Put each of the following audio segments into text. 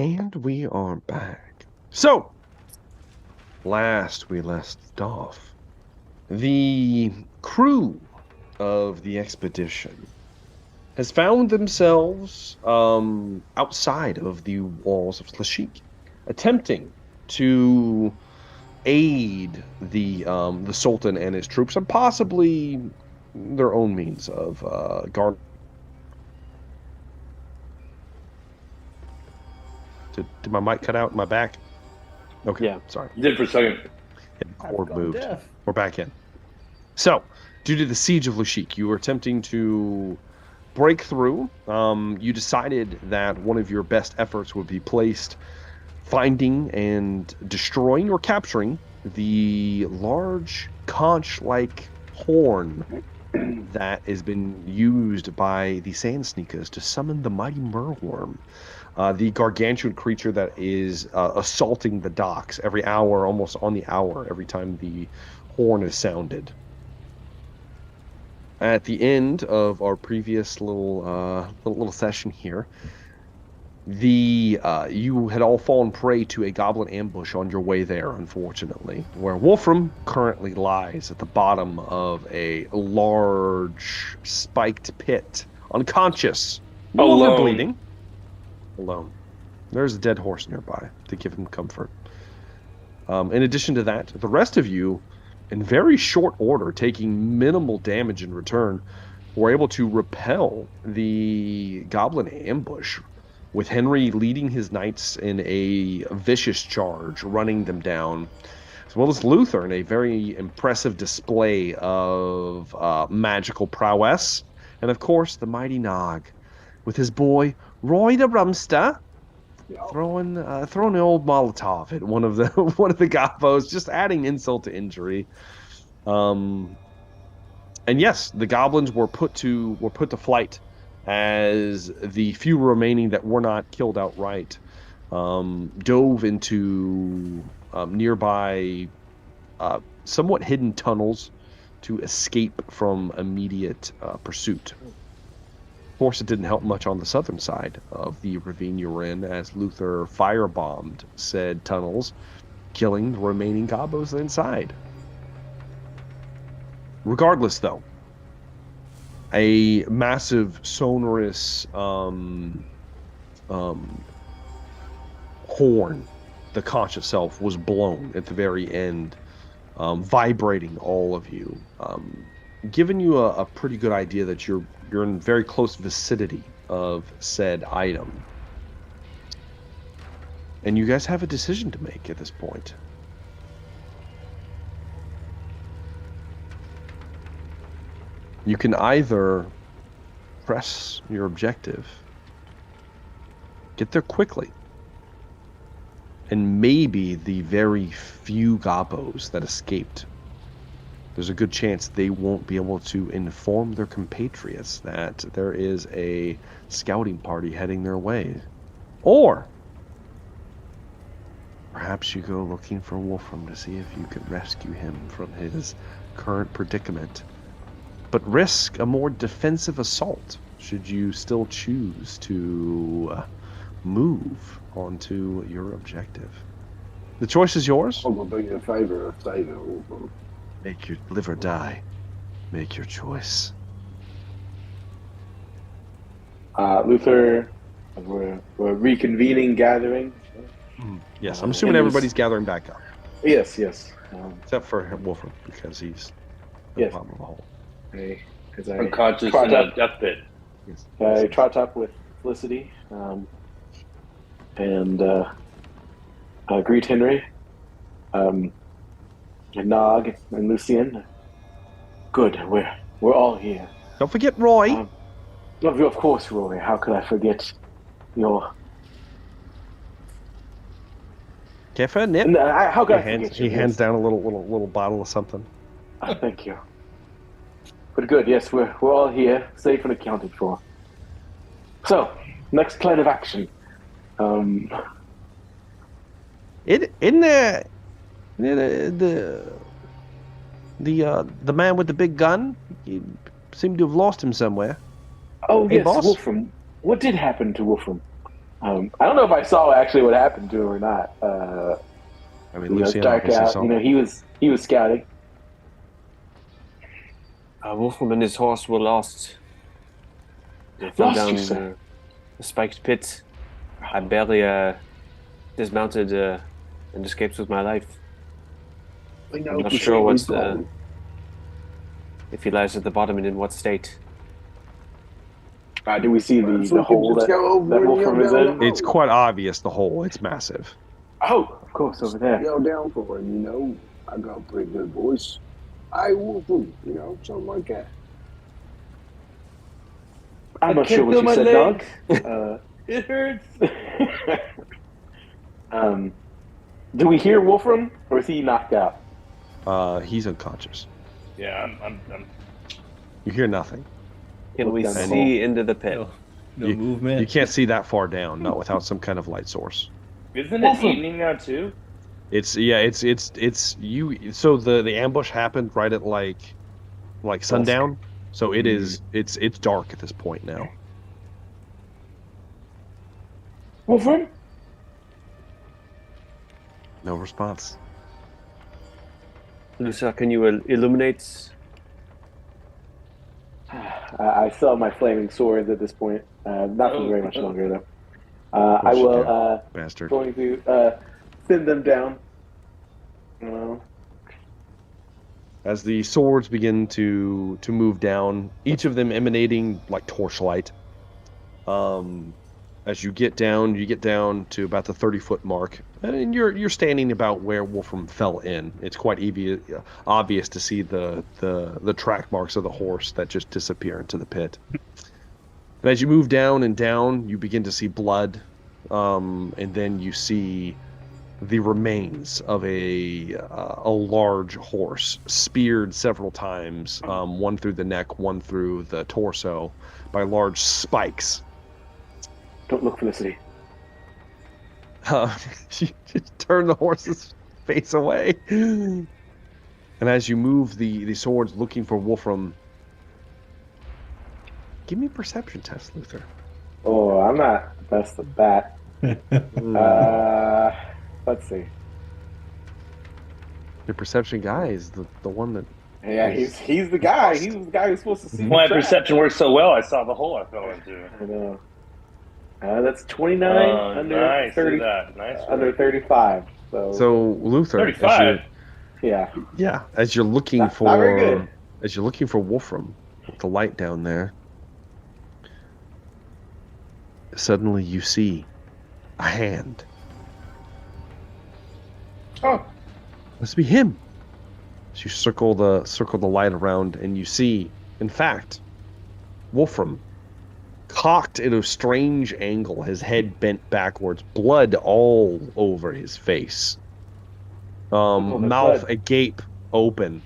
And we are back. So, last we left off, the crew of the expedition has found themselves outside of the walls of Lashik, attempting to aid the Sultan and his troops, and possibly their own means of guard. Did my mic cut out in my back? Okay, Yeah. sorry. You did for a second. Cord moved. We're back in. So, due to the siege of Lashik, you were attempting to break through. You decided that one of your best efforts would be placed finding and destroying or capturing the large conch-like horn that has been used by the Sand Sneakers to summon the mighty Merworm, the gargantuan creature that is assaulting the docks every hour, almost on the hour, every time the horn is sounded. At the end of our previous little session here, you had all fallen prey to a goblin ambush on your way there, unfortunately, where Wolfram currently lies at the bottom of a large spiked pit, unconscious, no longer bleeding, alone. There's a dead horse nearby to give him comfort. In addition to that, the rest of you, in very short order, taking minimal damage in return, were able to repel the goblin ambush, with Henry leading his knights in a vicious charge, running them down, as well as Luther in a very impressive display of magical prowess, and of course the mighty Nog, with his boy Roy the Rumster, throwing an old Molotov at one of the Gobbos, just adding insult to injury. And yes, the goblins were put to flight, as the few remaining that were not killed outright dove into nearby, somewhat hidden tunnels to escape from immediate pursuit. Of course, it didn't help much on the southern side of the ravine you were in, as Luther firebombed said tunnels, killing the remaining gobbos inside. Regardless, though, a massive sonorous horn, the conch itself, was blown at the very end, vibrating all of you, giving you a pretty good idea that you're in very close vicinity of said item. And you guys have a decision to make at this point. You can either press your objective, get there quickly, and maybe the very few gobbos that escaped, there's a good chance they won't be able to inform their compatriots that there is a scouting party heading their way. Or perhaps you go looking for Wolfram to see if you can rescue him from his current predicament, but risk a more defensive assault should you still choose to move onto your objective. The choice is yours. I'm gonna do you a favor of saving Wolfram. Make your live or die. Make your choice. Luther, we're reconvening, gathering. Yes, I'm assuming everybody's gathering back up. Yes. Except for Wolfram, because he's at the bottom of the hole. As I Unconscious in a deathbed. Yes. I trot up with Felicity, and greet Henry, and Nog and Lucien. Good, we're all here. Don't forget Roy. Of course, Roy. How could I forget your? Care for a nip? How could I forget you? He hands down a little bottle of something. Thank you. But good, yes, we're all here, safe and accounted for. So, next plan of action. In there, the man with the big gun, he seemed to have lost him somewhere. Oh Hey, yes, boss? Wolfram. What did happen to Wolfram? I don't know if I saw actually what happened to him or not. I mean, Lucian Dark obviously out. saw. He was scouting. Wolfram and his horse were lost. They fell Lost, down you say? a spiked pit. I barely dismounted and escaped with my life. We know I'm not for sure he's gone. if he lies at the bottom and in what state. Do we see Perhaps the we hole could just that go over and Wolfram yell is down in? the It's road. quite obvious, the hole. It's massive. Oh, of course, over there. Yell down for him, you know. I got a pretty good voice. I will do, you know, something like that. I'm not sure can't what feel you my said, legs. Nog. It hurts. Do we hear Wolfram, or is he knocked out? He's unconscious. Yeah, I'm You hear nothing. Can Look we down the see into the pit? no You- movement. You can't see that far down, not without some kind of light source. Isn't it Wolfram. evening now too? It's you. So the ambush happened right at like sundown. So it's dark at this point now. Wolfram? No response. Lucia, can you illuminate? I still have my flaming swords at this point. Not for very much longer, though. I course you will, do, bastard. going to send them down. As the swords begin to move down, each of them emanating like torchlight. As you get down to about the 30-foot mark, and you're standing about where Wolfram fell in. It's quite obvious to see the track marks of the horse that just disappear into the pit. And as you move down and down, you begin to see blood, and then you see the remains of a large horse, speared several times, one through the neck, one through the torso, by large spikes. Don't look, Felicity. You just turn the horse's face away. And as you move the swords looking for Wolfram, give me a perception test, Luther. Oh, I'm not the best at that. Let's see. Your perception guy is the one that... Yeah, he's the guy. He's the guy who's supposed to see. My the track. perception works so well. I saw the hole I fell into. I know. That's 29 Oh, under nice. 30, Look at that. Nice. under 35. So Luther, 35. yeah. as you're looking Not very good. as you're looking for Wolfram with the light down there, suddenly you see a hand. Oh, Must be him. So you circle the light around, and you see, in fact, Wolfram, cocked at a strange angle, his head bent backwards, blood all over his face, mouth blood. agape, open,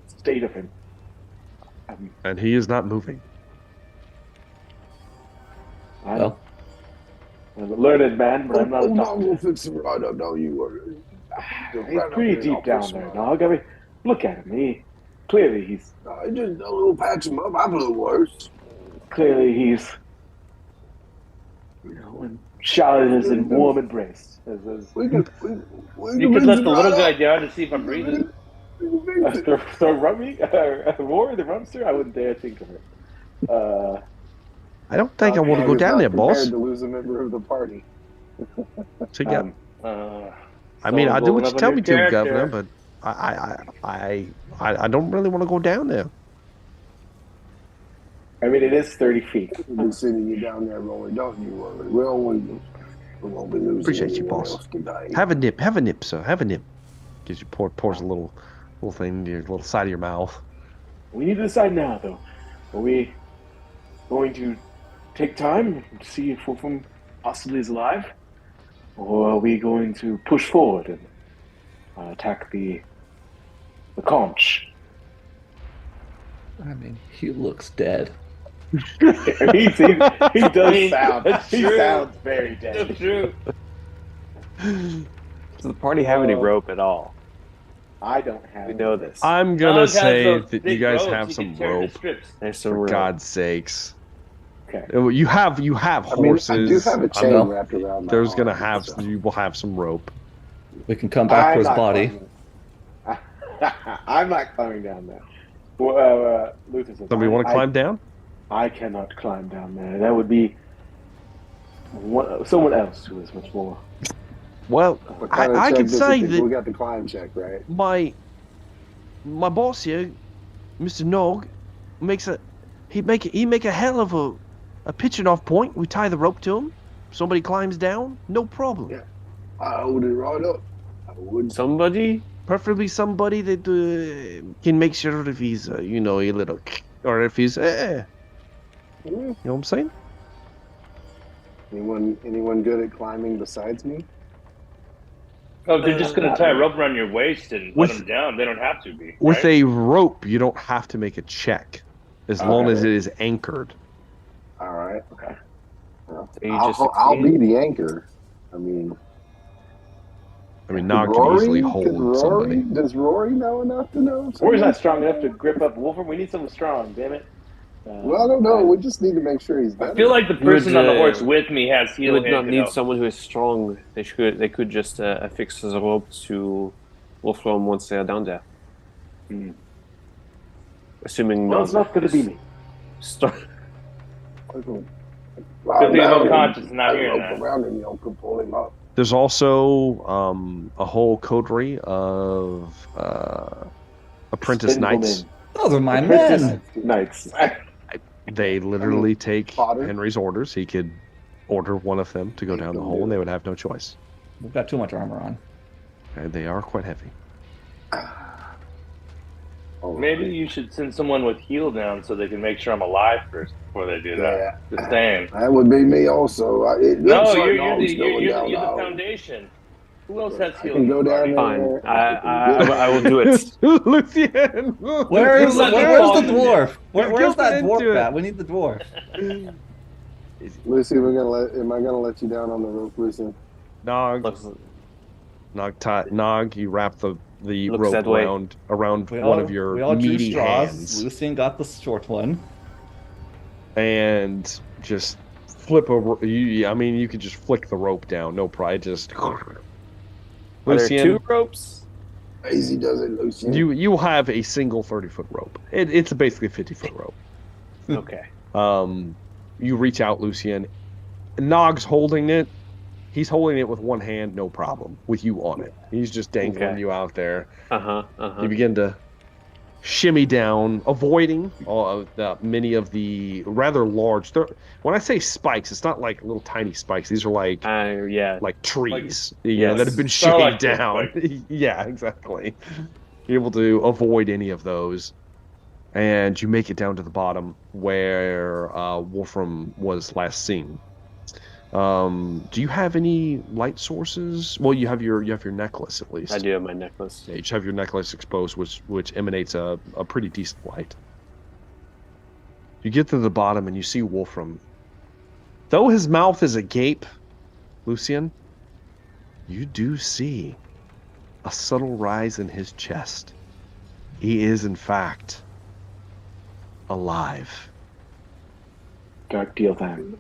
state of him. and he is not moving. I'm a learned man, but I'm not a no, doctor. we'll fix it right up. Don't you worry. He's pretty deep down there, dog. I mean, look at him. Clearly he's Just a little patch him up. I blew worse. and shouted as in warm embrace. We can You could let the little guy down to see if I'm breathing. Throw rummy, Rory the rumster. I wouldn't dare think of it. I don't think I want to go down there, boss. To lose a member of the party. So yeah, I mean, so I do what we'll you have tell a me new to, character. Governor, but I don't really want to go down there. I mean, it is 30 feet. We'll be sending you down there, Rory. Don't you worry. We won't be losing. Appreciate you, anyone boss. else today. Have a nip, sir. Have a nip. Gives you pours a little thing into your little side of your mouth. We need to decide now, though. Are we going to take time to see if Wolfram possibly is alive? Or are we going to push forward and attack the conch? I mean, he looks dead. he does sound. That's He true. sounds very dead. That's true. Does the party have any rope at all? I don't have. We know this. I'm gonna Nog has say those that you big guys ropes have you some can tear into rope. strips. There's some For rope. God's sakes. Okay. You have horses. I do have a I chain know. wrapped around my There's gonna arm, have so. you will have some rope. We can come back for his body. I'm not climbing down there. Luther says, Somebody want to climb down? I cannot climb down there. That would be someone else who is much more. Well, What kind of I check could does it say think? that We got the climb check, right? my boss here, Mr. Nog, he make a hell of a pitching off point. We tie the rope to him. Somebody climbs down, no problem. Yeah. I hold it right up. I would. Somebody? Preferably somebody that can make sure if he's a little, or if he's Yeah. you know what I'm saying? Anyone good at climbing besides me? Oh, they're just going to tie a really. rope around your waist and let them down. They don't have to be. With right? a rope, you don't have to make a check as long as it is anchored. All right. Okay. Well, You I'll be the anchor. I mean, Nog can easily hold somebody. Does Rory know enough to know? Rory's not strong enough to grip up Wolfram. We need someone strong, damn it. Well, I don't know. We just need to make sure he's better. I feel like the person on the horse with me has You healing. would not need someone who is strong. They could just affix the rope to Wolfram once they are down there. Assuming Well, it's not going to be me. Good thing I'm unconscious and not hearing that. Around him, could pull him up. There's also a whole coterie of apprentice knights. Those are my men. Knights. They literally take Potter. Henry's orders. He could order one of them to go down the hole, and they would have no choice. We've got too much armor on. And they are quite heavy. Maybe you should send someone with heal down so they can make sure I'm alive first before they do that. Yeah. Just saying. That would be me also. No, you're the foundation. Who else has heal? I can go down there. Fine. I will do it. Lucian! Where's the dwarf? Where's guilted that into dwarf it. at? We need the dwarf. Lucy, am I gonna let you down on the rope, Lucy? Nog, you wrap the Looks rope that way. around We one all- of your we all drew meaty straws. hands Lucian got the short one. and just flip over. You could just flick the rope down, no pride. Just Are there Lucian, two ropes? Easy does it, Lucy. you have a single 30-foot rope. It's basically a 50-foot rope. Okay. You reach out, Lucian. Nog's holding it. He's holding it with one hand, no problem, with you on it. He's just dangling you out there. You begin to shimmy down, avoiding many of the rather large. When I say spikes, it's not like little tiny spikes. These are like trees, that have been shimmied down. Yeah, exactly. You're able to avoid any of those, and you make it down to the bottom where Wolfram was last seen. Do you have any light sources? Well, you have your necklace at least. I do have my necklace. Yeah, you just have your necklace exposed, which emanates a pretty decent light. You get to the bottom and you see Wolfram. Though his mouth is agape, Lucian, you do see a subtle rise in his chest. He is, in fact, alive. Dark deal time.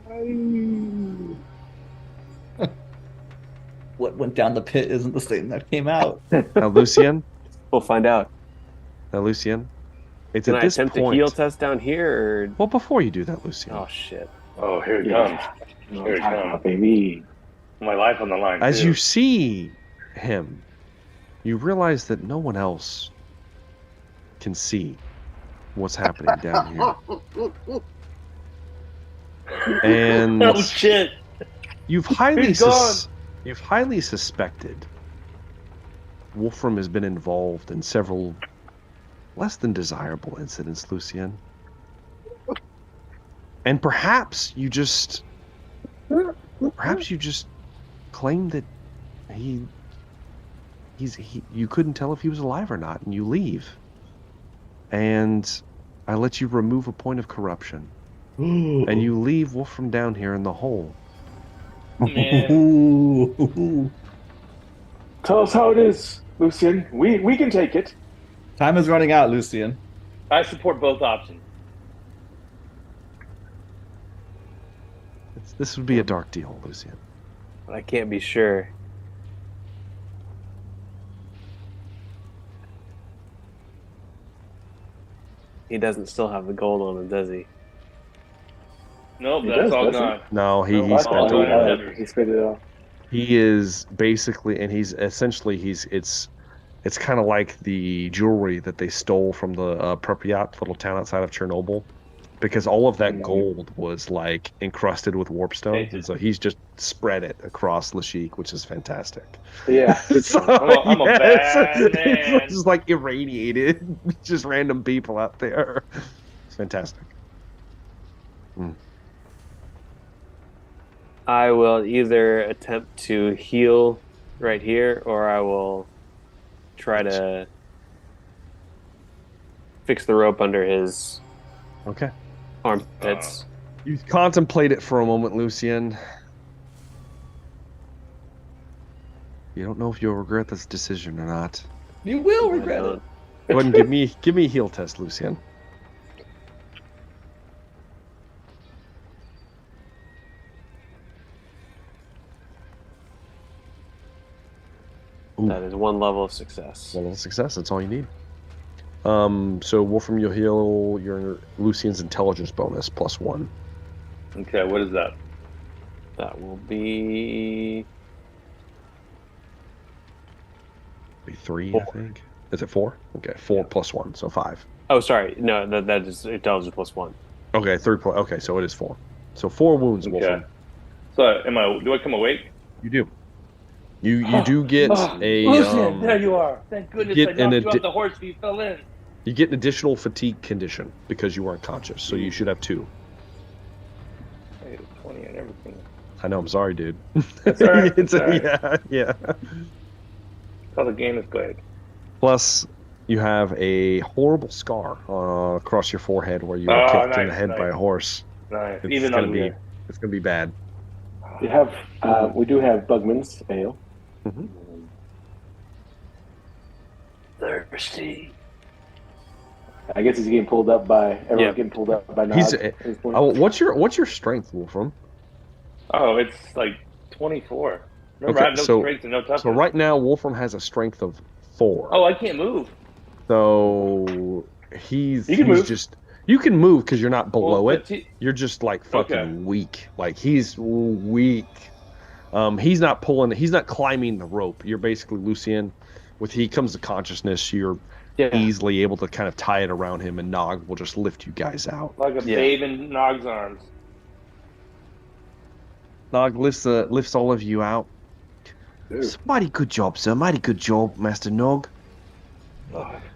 What went down the pit isn't the same that came out. Now, Lucian, We'll find out. it's Can at I this attempt point. a heal test down here? Or... Well, before you do that, Lucian, Oh, shit. Oh, here it comes. Here it comes. Baby. My life on the line. as too. you see him, you realize that no one else can see what's happening down here. And Oh shit! you've highly He's gone. you've highly suspected Wolfram has been involved in several less than desirable incidents, Lucian. And perhaps you just claim that you couldn't tell if he was alive or not, and you leave. And I let you remove a point of corruption. And you leave Wolfram down here in the hole. Man. Tell us how it is, Lucian. We can take it. Time is running out, Lucian. I support both options. This would be a dark deal, Lucian. But I can't be sure. He doesn't still have the gold on him, does he? Nope, He that's does, all doesn't gone. No, he No, spent all all gone. of it. He spent it all. He is basically, and he's essentially, it's kind of like the jewelry that they stole from the Pripyat little town outside of Chernobyl, because all of that gold was like encrusted with warpstone, and so he's just spread it across Lashik, which is fantastic. Yeah. So, I'm a bad it's man. just like irradiated, just random people out there. It's fantastic. I will either attempt to heal right here, or I will try to fix the rope under his Okay. armpits. You contemplate it for a moment, Lucien. You don't know if you'll regret this decision or not. You will regret it. Go ahead and give me a heal test, Lucien. Ooh. That is one level of success. One level of success. That's all you need. So Wolfram, you'll heal your Lucian's intelligence bonus +1. Okay, what is that? That will be Be 3, I think. Is it 4? Okay, 4 +1, so 5. Oh, sorry. No, that is intelligence +1. Okay, 3 plus. Okay, so it is 4. So 4 wounds, Okay. Wolfram. So, do I come awake? You do. You do get a. Lucian, there you are. Thank goodness I get knocked an you off the horse and you fell in. You get an additional fatigue condition because you weren't conscious, so you should have 2. I hit a 20 and everything. I know. I'm sorry, dude. That's all right. It's That's all right. Yeah. That's how the game is played. Plus, you have a horrible scar across your forehead where you were Oh, kicked in the nice, head by a nice. horse. Nice. It's Even gonna uglier. be. It's gonna be bad. We do have Bugman's ale. Thirsty. I guess he's getting pulled up by everyone's Yeah. getting pulled up by Nog He's. at this point. Oh, what's your strength, Wolfram? Oh, it's like 24. Remember, Okay, I have no so- strength and no toughness. So right now, Wolfram has a strength of 4. Oh, I can't move. So You can move. just. You can move because you're not below Well, it. You're just like fucking Okay. weak. Like he's weak. He's not pulling. He's not climbing the rope. You're basically Lucien. With he comes to consciousness, you're easily able to kind of tie it around him, and Nog will just lift you guys out. Like a Yeah. babe in Nog's arms. Nog lifts all of you out. Dude, It's a mighty good job, sir. Mighty good job, Master Nog.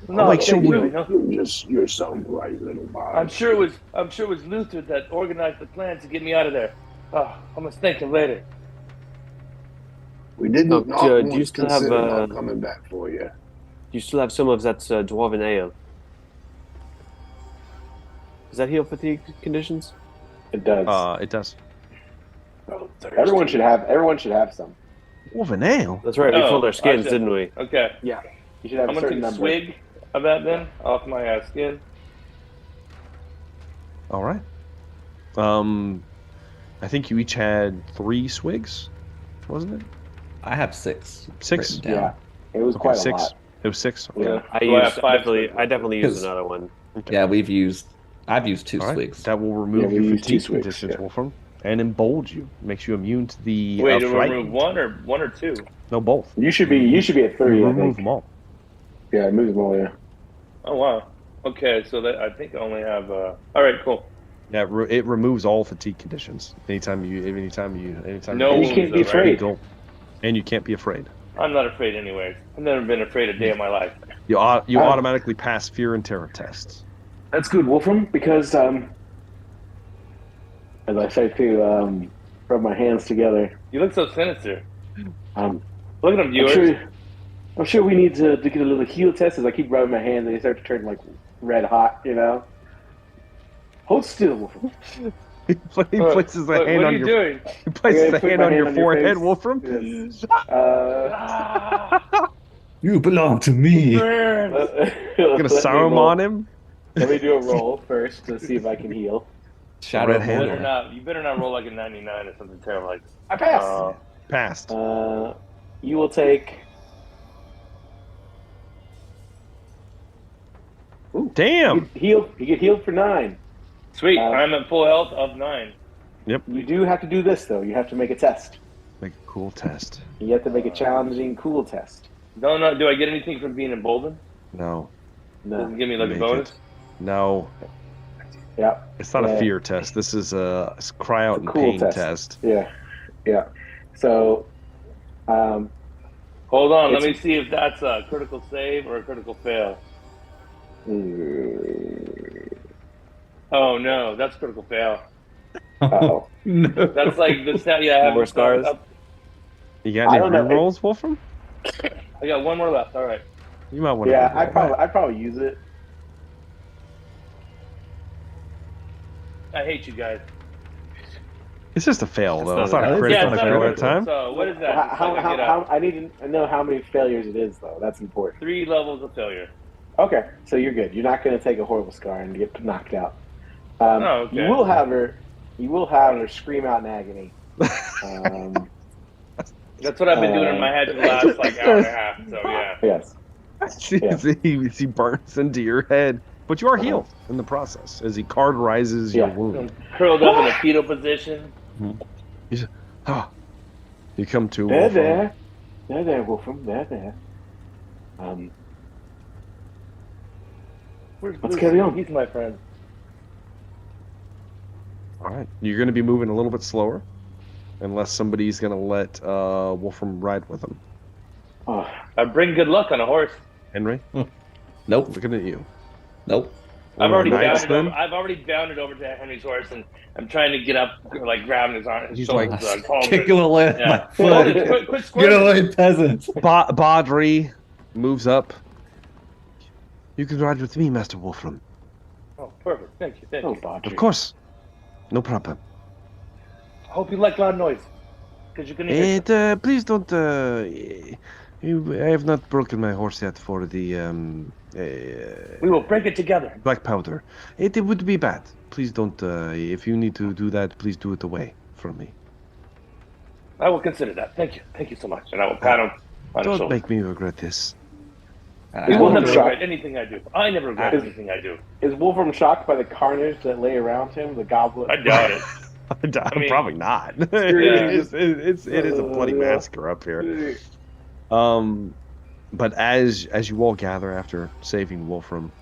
No, make sure thank we- you, no. you're so bright, little boy. I'm sure it was Luther that organized the plan to get me out of there. Oh, I must thank him later. We didn't Oh, not do you once still have, consider not coming back for you. You still have some of that dwarven ale. Does that heal fatigue conditions? It does. It does. Oh, Everyone should have some. Dwarven ale. That's right. We Oh, filled our skins, I should- didn't we? Okay, You should have I'm a gonna certain take a number. swig of that then, off my skin. All right. I think you each had 3 swigs, wasn't it? I have 6. 6. written down. Yeah, it was Okay, quite 6. a lot. It was 6. Okay. Yeah. I So I have used 5 definitely. swigs. I definitely used Yes. another one. Okay. Yeah, I've used 2 All right. swigs. That will remove Yeah, we your used 2 fatigue swigs, conditions, yeah. Wolfram, and embold you. Makes you immune to the Wait, to fright. remove one or two? No, both. You should be at 30. You I remove think. them all. Yeah, move them all. Yeah. Oh wow. Okay, so that I think I only have. All right, cool. Yeah, it removes all fatigue conditions. Anytime you. No And you wounds, can't be though, right? afraid. And you can't be afraid. I'm not afraid anyways. I've never been afraid a day in my life. You Oh. automatically pass fear and terror tests. That's good, Wolfram, because as I say to rub my hands together, You look so sinister. um, Look at them, I'm viewers. sure we need to get a little heal test. As I keep rubbing my hands, and they start to turn like red hot. You know. Hold still, Wolfram. He places a What hand are on you your. doing? He places Okay, a put hand my on hand your on your forehead, face. Wolfram. Yes. You belong to me. Gonna Saruman him. Let me do a roll first to see if I can heal. Shadow red of handle. Mordor. You better not roll like a 99 or something terrible like that. I passed. Passed. You will take. Ooh, Damn. You get healed for 9. Sweet. I'm at full health of 9. Yep. You do have to do this though. You have to make a test. Make a cool test. You have to make a challenging, cool test. No. Do I get anything from being emboldened? No. Doesn't give me like a Make bonus? it. No. Yeah. It's not a fear test. This is a cry out It's a in cool pain test. test. Yeah. So, Hold on. Let me see if that's a critical save or a critical fail. Oh no, that's critical fail. Uh-oh. No. That's like the stat. Yeah, I have More scars? You got any don't know. rerolls, Wolfram? I got one more left. All right. You might want to. Yeah, I'd probably use it. I hate you guys. It's just a fail, though. not It's not a- a critical it's it's not fail a at a time. So what is that? I need to know how many failures it is, though. That's important. 3 levels of failure. Okay, so you're good. You're not going to take a horrible scar and get knocked out. Oh, okay. You will have her scream out in agony. That's what I've been doing in my head for the last like hour and a half. So yeah. Yes. He burns into your head, but you are healed in the process as he cauterizes your wound. I'm curled up in a fetal position. You come to There, Wolfram. There. Let's carry on. He's my friend. All right, you're going to be moving a little bit slower, unless somebody's going to let Wolfram ride with him. Oh, I bring good luck on a horse. Henry, Nope. looking at you. Nope. I've already Knights, bounded over to Henry's horse, and I'm trying to get up, like grabbing his arm. His He's shoulders, like, palms. Kick him away with Yeah. my Hold it, foot. quit Get squirming. away, peasants. Badri moves up. You can ride with me, Master Wolfram. Oh, perfect. Thank you. oh, Bodger. Of course. No problem. I hope you like loud noise, because you can hear. Please don't. I have not broken my horse yet for the We will break it together. black powder. It would be bad. Please don't. If you need to do that, please do it away from me. I will consider that. Thank you. Thank you so much. And I will pat him on his Don't shoulder. make me regret this. We will never Wolfram regret anything I do. I never regret anything I do. Is Wolfram shocked by the carnage that lay around him? The goblet. I doubt it. I'm probably not. Yeah. It is a bloody massacre up here. But as you all gather after saving Wolfram,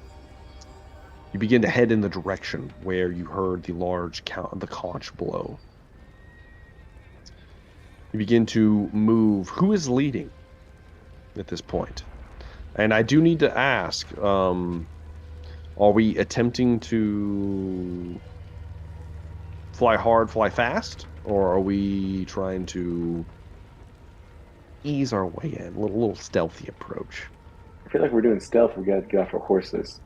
you begin to head in the direction where you heard the conch blow. You begin to move. Who is leading at this point? And I do need to ask, are we attempting to fly hard, fly fast? Or are we trying to ease our way in? A little stealthy approach. I feel like we're doing stealth. We got to get off our horses.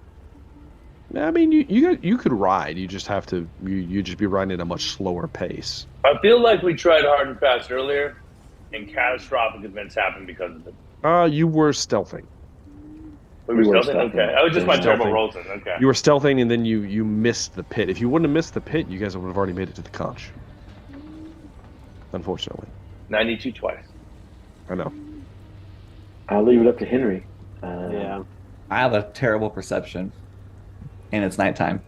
I mean, you could ride. You just have to. You just be riding at a much slower pace. I feel like we tried hard and fast earlier, and catastrophic events happened because of it. You were stealthing. We were stealthing? Okay. That was just my Stealthing. terrible rolls then. Okay. You were stealthing, and then you missed the pit. If you wouldn't have missed the pit, you guys would have already made it to the conch. Unfortunately. 92 twice. I know. I'll leave it up to Henry. Yeah. I have a terrible perception, and it's nighttime.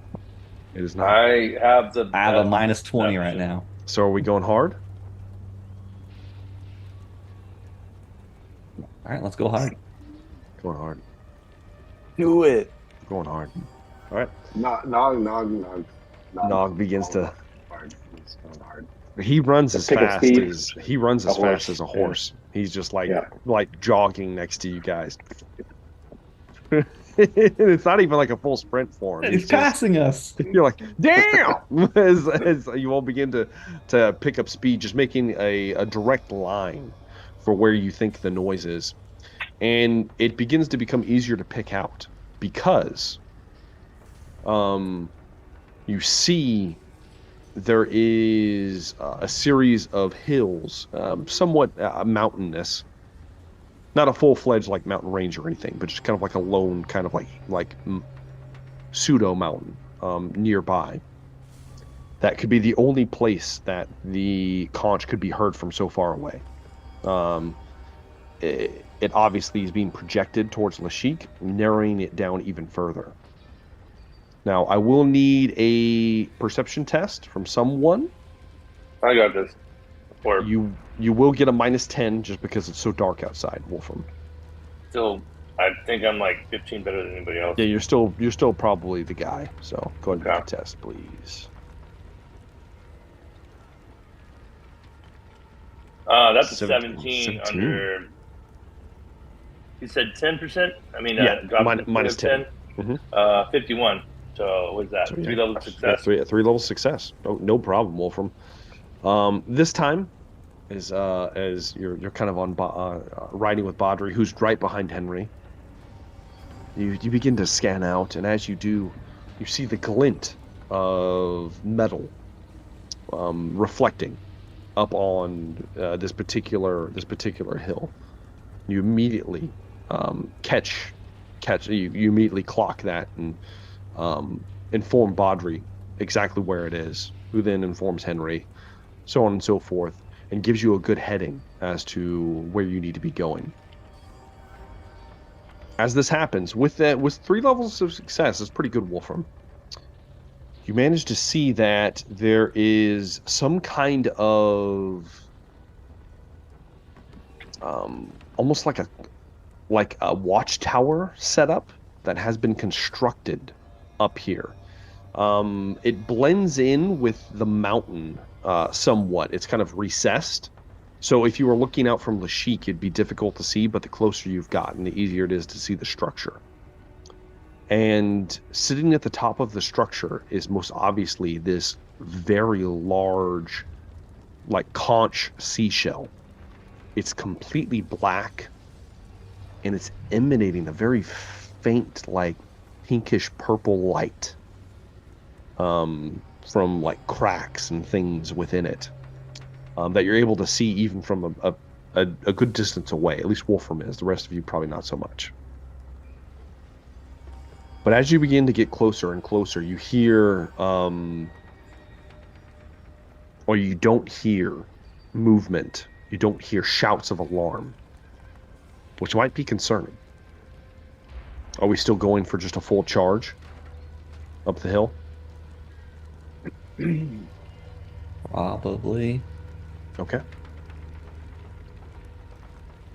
It is not. I have I have a minus 20 right now. So are we going hard? All right, let's go hard. Going hard. Do it. Going hard. All right. Nog begins to. hard. It's going hard. He runs To as pick up fast speed. as he runs as A fast horse, as a yeah. horse. He's just like Yeah. jogging next to you guys. It's not even like a full sprint for him. He's He's just- passing us. You're like, damn! as you all begin to pick up speed, just making a direct line for where you think the noise is. And it begins to become easier to pick out because you see there is a series of hills, somewhat mountainous. Not a full-fledged like mountain range or anything, but just kind of like a lone kind of like pseudo mountain nearby. That could be the only place that the conch could be heard from so far away. It obviously is being projected towards Lashik, narrowing it down even further. Now, I will need a perception test from someone. I got this. Or You will get a -10 just because it's so dark outside, Wolfram. still, I think I'm like 15 better than anybody else. Yeah, you're still probably the guy. So go ahead and Okay. make a test, please. That's a 17. 17 under. You said 10%? I mean, Yeah, drop minus 10. 51. So what's that? So, yeah. 3 levels success. Yeah, three levels success. No problem, Wolfram. This time, as you're kind of on riding with Baudry, who's right behind Henry. You begin to scan out, and as you do, you see the glint of metal reflecting up on this particular hill. You immediately catch you immediately clock that and inform Baudry exactly where it is, who then informs Henry, so on and so forth, and gives you a good heading as to where you need to be going. As this happens, with 3 levels of success, it's pretty good, Wolfram. You manage to see that there is some kind of almost like a watchtower setup that has been constructed up here. It blends in with the mountain somewhat. It's kind of recessed. So if you were looking out from Lashik, it'd be difficult to see, but the closer you've gotten, the easier it is to see the structure. And sitting at the top of the structure is most obviously this very large, like conch seashell. It's completely black, and it's emanating a very faint, like pinkish purple light from like cracks and things within it that you're able to see even from a good distance away. At least Wolfram is. The rest of you probably not so much. But as you begin to get closer and closer, you hear, or you don't hear movement. You don't hear shouts of alarm, which might be concerning. Are we still going for just a full charge up the hill? Probably. Okay.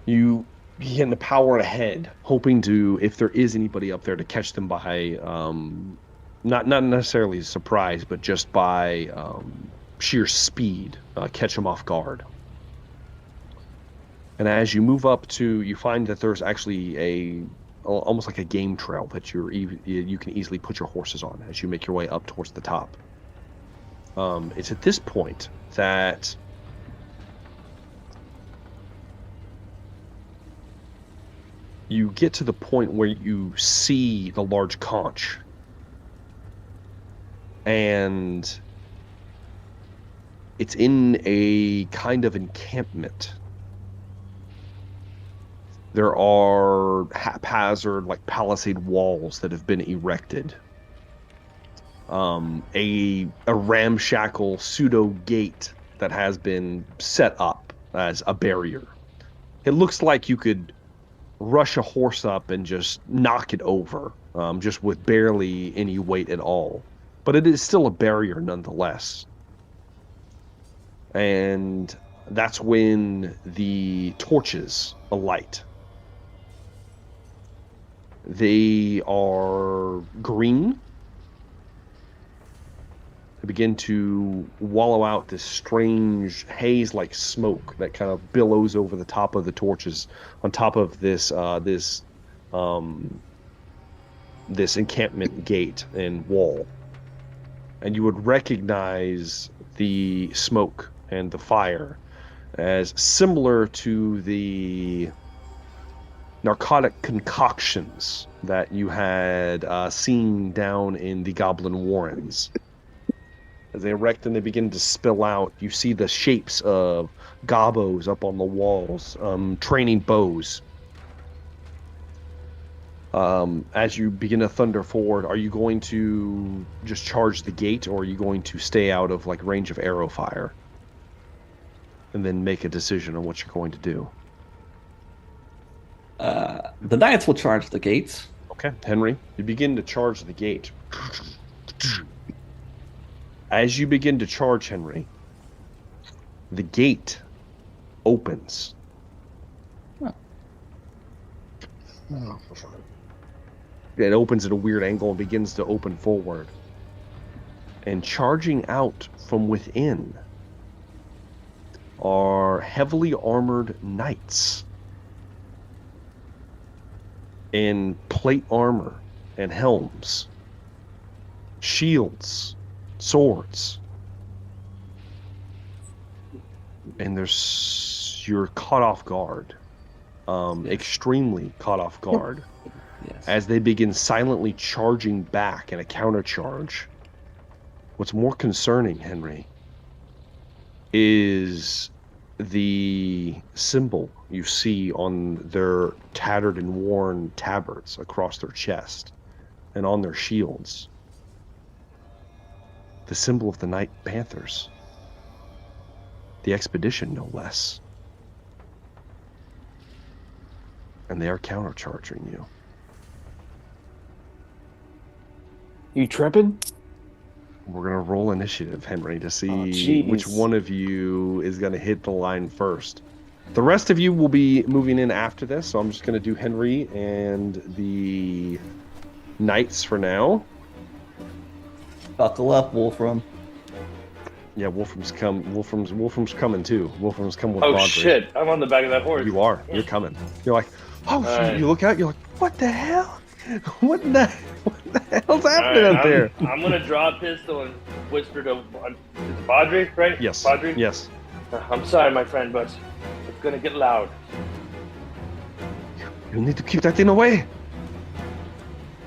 You begin to power ahead, hoping to, if there is anybody up there, to catch them by, not necessarily surprise, but just by sheer speed, catch them off guard. And as you move up you find that there's actually almost like a game trail that you can easily put your horses on as you make your way up towards the top. It's at this point that you get to the point where you see the large conch, and it's in a kind of encampment. There are haphazard, like palisade walls that have been erected. A ramshackle pseudo gate that has been set up as a barrier. It looks like you could rush a horse up and just knock it over, just with barely any weight at all. But it is still a barrier nonetheless. And that's when the torches alight. They are green. They begin to wallow out this strange haze-like smoke that kind of billows over the top of the torches, on top of this encampment gate and wall. And you would recognize the smoke and the fire as similar to the narcotic concoctions that you had seen down in the Goblin Warrens. As they erect and they begin to spill out, you see the shapes of gobos up on the walls, training bows. As you begin to thunder forward, are you going to just charge the gate, or are you going to stay out of like range of arrow fire and then make a decision on what you're going to do? The knights will charge the gates. Okay, Henry, you begin to charge the gate. As you begin to charge, Henry, the gate opens. It opens at a weird angle and begins to open forward. And charging out from within are heavily armored knights in plate armor and helms, shields, swords. And you're caught off guard, extremely caught off guard, Yes. as they begin silently charging back in a countercharge. What's more concerning, Henry, is the symbol you see on their tattered and worn tabards across their chest and on their shields. The symbol of the Night Panthers. The expedition, no less. And they are countercharging you. You tripping? We're going to roll initiative, Henry, to see jeez. which one of you is going to hit the line first. The rest of you will be moving in after this, so I'm just going to do Henry and the knights for now. Buckle up, Wolfram. Yeah, Wolfram's coming too. Wolfram's coming with Oh Audrey. shit! I'm on the back of that horse. You are. You're coming. You're like, oh, Alright. you look out. You're like, what the hell? What the hell's happening Alright, out there? I'm gonna draw a pistol and whisper to it's Audrey, right? Yes. Audrey. Yes. I'm sorry, my friend, but it's gonna get loud. You need to keep that thing away.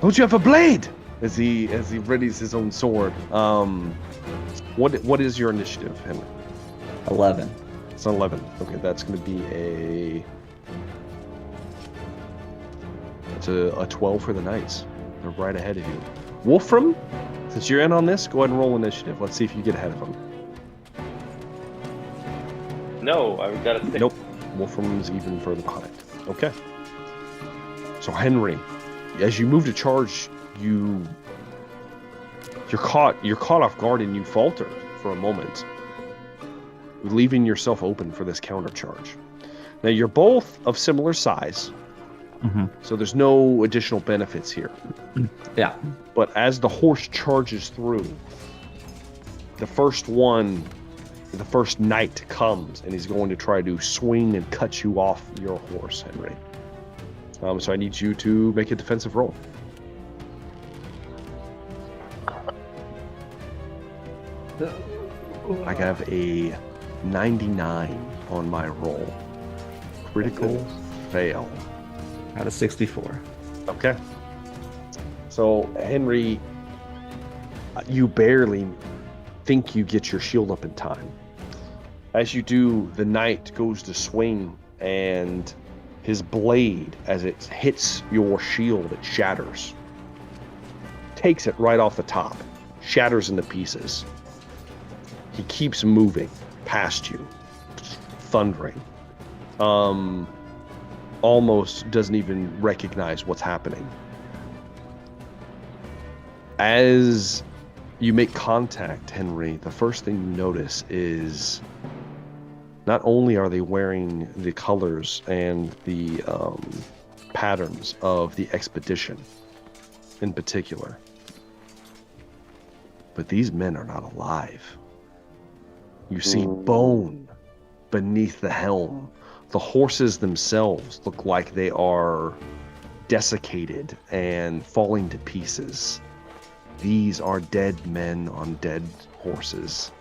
Don't you have a blade? As he readies his own sword. What is your initiative, Henry? 11. It's an 11. Okay, that's going to be a 12 for the knights. They're right ahead of you. Wolfram, since you're in on this, go ahead and roll initiative. Let's see if you get ahead of them. No, I've got to. Nope. Wolfram's even further behind. Okay. So Henry, as you move to charge, you're caught off guard and you falter for a moment, leaving yourself open for this counter charge. Now you're both of similar size, so there's no additional benefits here. Yeah. But as the horse charges through, the first knight comes and he's going to try to swing and cut you off your horse, Henry. So I need you to make a defensive roll. I have a 99 on my roll. Critical fail. Out of 64. Okay. So, Henry, you barely think you get your shield up in time. As you do, the knight goes to swing, and his blade, as it hits your shield, it shatters. Takes it right off the top. Shatters into pieces. He keeps moving past you, thundering. Almost doesn't even recognize what's happening. As you make contact, Henry, the first thing you notice is not only are they wearing the colors and the patterns of the expedition in particular, but these men are not alive. You see bone beneath the helm. The horses themselves look like they are desiccated and falling to pieces. These are dead men on dead horses.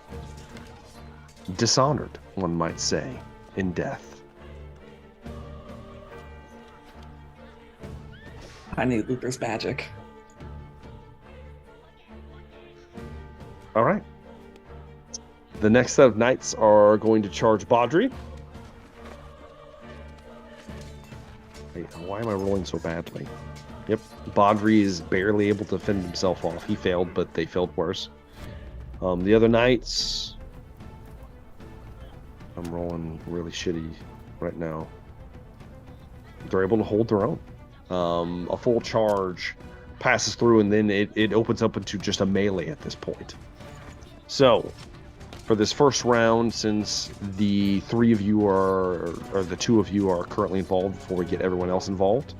Dishonored, one might say, in death. I need Luther's magic. All right. The next set of knights are going to charge Baudry. Wait, why am I rolling so badly? Yep. Baudry is barely able to fend himself off. He failed, but they failed worse. The other knights, I'm rolling really shitty right now. They're able to hold their own. A full charge passes through, and then it opens up into just a melee at this point. So, for this first round, since the three of you or the two of you are currently involved before we get everyone else involved,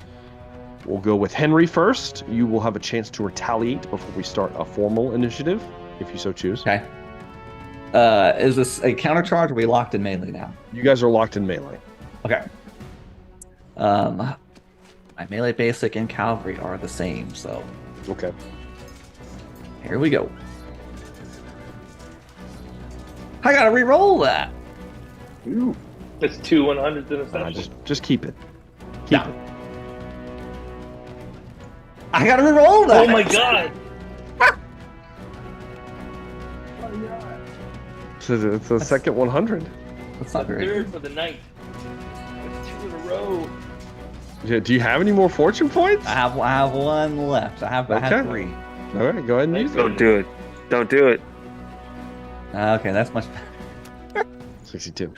we'll go with Henry first. You will have a chance to retaliate before we start a formal initiative, if you so choose. Okay. Is this a counter charge, or are we locked in melee now? You guys are locked in melee. Okay. My melee basic and cavalry are the same, so Okay. here we go. I gotta re-roll that. Ooh. It's 2 100s in a session. Just keep it. Keep Yeah. it. I gotta re-roll that. Oh my god! It's the second 100. That's not very Third good. for the night. That's 2 in a row. Yeah, do you have any more fortune points? I have one left. I have Okay. 3. All right, go ahead and use it. Don't do it. Don't do it. Okay, that's much better. 62.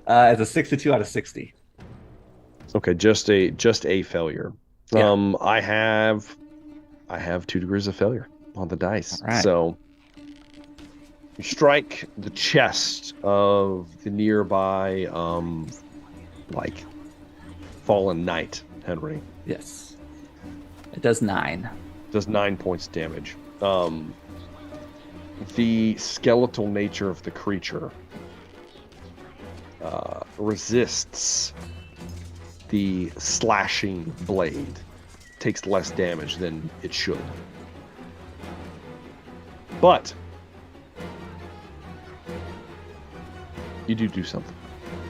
It's a 62 out of 60. Okay, just a failure. Yeah. I have 2 degrees of failure on the dice. All right. So you strike the chest of the nearby like fallen knight, Henry. Yes. It does 9. Does 9 points damage. The skeletal nature of the creature resists the slashing blade. Takes less damage than it should. But you do something.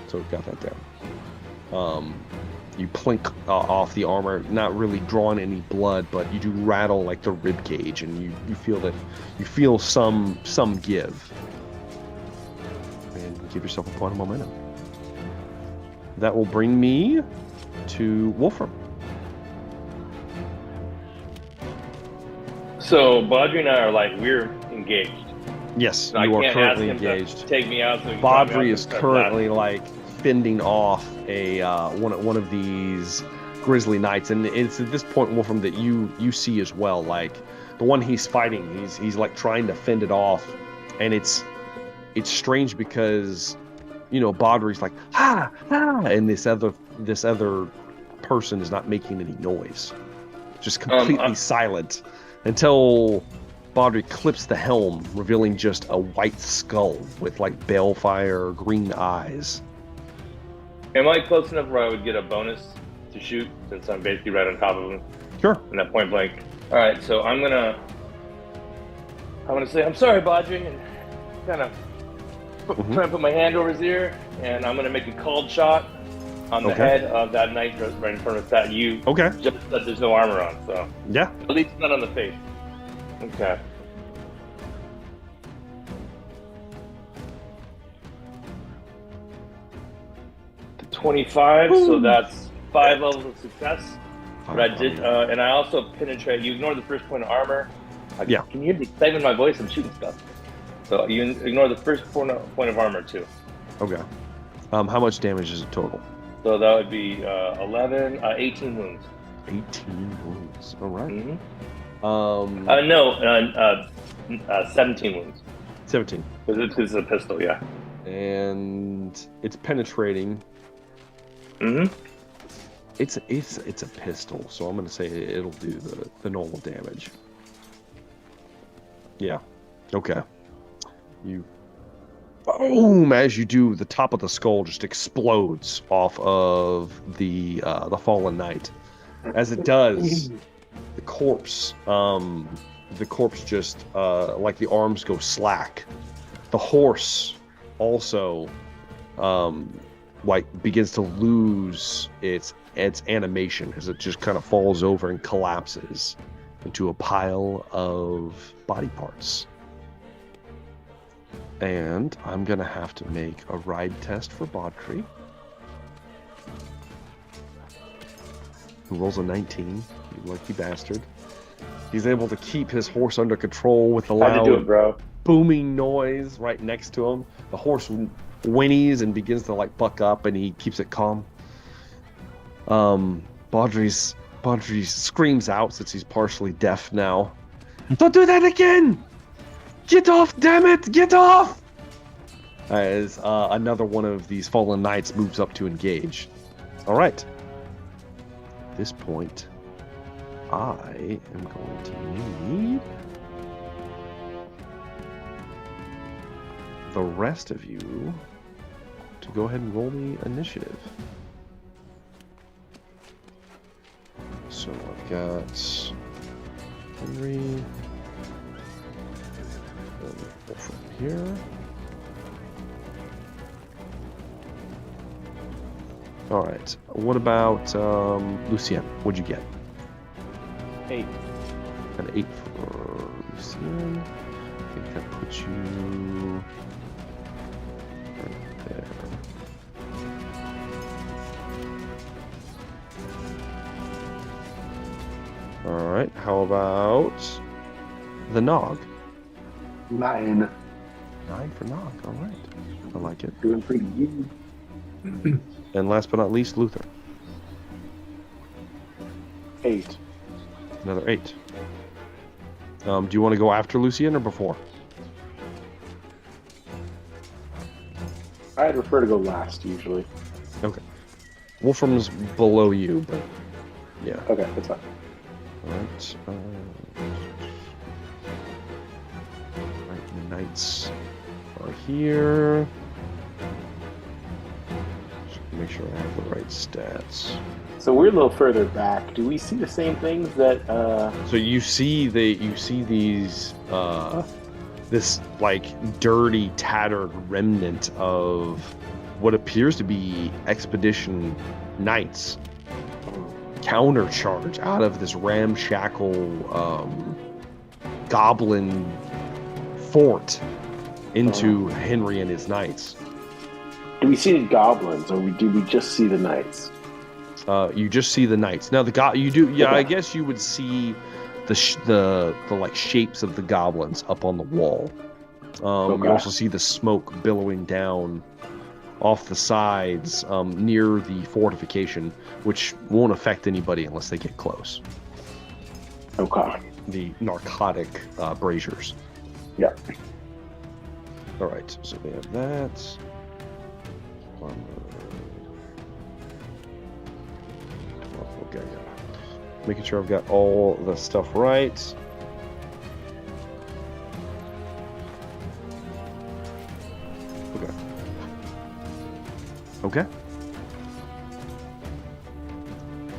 So we got that down. You plink off the armor, not really drawing any blood, but you do rattle like the rib cage, and you feel some give, and give yourself a point of momentum. That will bring me to Wolfram. So Baudry and I are like, we're engaged. Yes, So I you are can't currently ask him to engaged. take me out. So he can drop me Baudry off is and start currently blasting. like fending off a one of these grizzly knights, and it's at this point, Wolfram, that you see as well. Like the one he's fighting, he's like trying to fend it off, and it's strange because Baudry's like ha, and this other person is not making any noise, just completely silent until Baudry clips the helm, revealing just a white skull with like balefire green eyes. Am I close enough where I would get a bonus to shoot since I'm basically right on top of him Sure. in that point blank? All right, so I'm gonna say I'm sorry, Baudry, and kind of try and put my hand over his ear, and I'm gonna make a called shot on the Okay. head of that knight right in front of that. You Okay. just said there's no armor on, so Yeah. at least not on the face. Okay. To 25, so that's 5 levels of success. But I did, and I also penetrate. You ignore the first point of armor. Yeah. Can you hear the excitement in my voice? I'm shooting stuff. So you ignore the first point of armor too. Okay. How much damage is it total? So that would be 18 wounds. 18 wounds. All right. Mm-hmm. 17 wounds. 17. Because it's a pistol, yeah. And it's penetrating. Mm-hmm. It's a pistol, so I'm gonna say it'll do the normal damage. Yeah. Okay. You boom, as you do, the top of the skull just explodes off of the fallen knight. As it does, the corpse just like the arms go slack. The horse also like begins to lose its animation as it just kind of falls over and collapses into a pile of body parts. And I'm gonna have to make a ride test for Baudry. who rolls a 19. You lucky bastard. He's able to keep his horse under control with the Had to do it, loud bro. booming noise right next to him. The horse whinnies and begins to like buck up, and he keeps it calm. Baudry's screams out since he's partially deaf now. Don't do that again! Get off, damn it! Get off! As another one of these fallen knights moves up to engage. All right. At this point, I am going to need the rest of you to go ahead and roll me initiative. So I've got Henry from here. All right. What about Lucien? What'd you get? 8. An 8 for Lucien. I think that puts you right there. All right. How about the Nog? 9. 9 for Nog. All right. I like it. Doing pretty good. And last but not least, Luther. 8. Another 8. Do you want to go after Lucien or before? I'd prefer to go last usually. Okay. Wolfram's below you, but yeah. Okay, that's fine. All right. Right, knights are here. Just make sure I have the right stats. So we're a little further back. Do we see the same things that? So you see these this like dirty, tattered remnant of what appears to be expedition knights countercharge out of this ramshackle goblin fort into Henry and his knights. Do we see the goblins, or do we just see the knights? You just see the knights. Now you do, yeah. Okay. I guess you would see the like shapes of the goblins up on the wall. Okay. You also see the smoke billowing down off the sides near the fortification, which won't affect anybody unless they get close. Okay. The narcotic braziers. Yeah. All right, so we have that. Okay, yeah. Making sure I've got all the stuff right. Okay.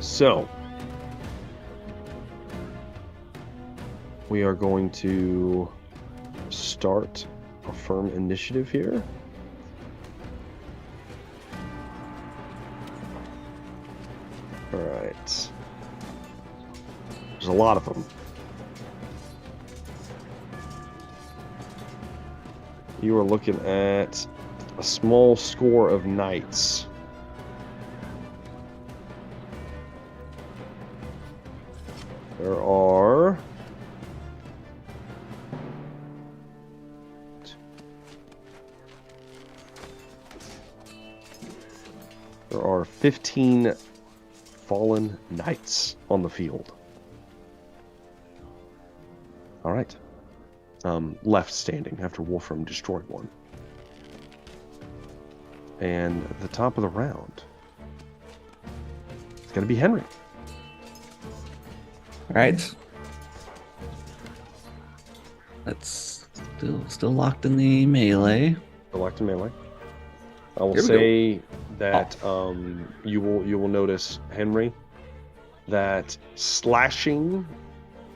So we are going to start a firm initiative here. All right. There's a lot of them. You are looking at a small score of knights. There are 15 fallen knights on the field. All right. Left standing after Wolfram destroyed one. And at the top of the round, it's going to be Henry. All right. That's still locked in the melee. Select a melee. I will Here we say that you will notice, Henry, that slashing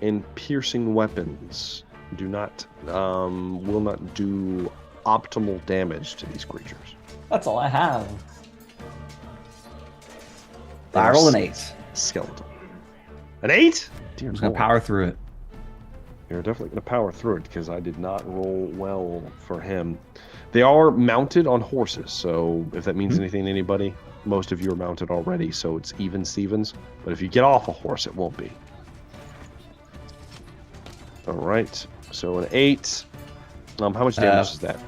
and piercing weapons will not do optimal damage to these creatures. That's all I have. I rolled an 8. Skeletal. An 8? Dear I'm just gonna Lord. power through it. You're definitely going to power through it because I did not roll well for him. They are mounted on horses, so if that means anything to anybody, most of you are mounted already, so it's even Stevens. But if you get off a horse, it won't be. All right. So an 8. How much damage is that?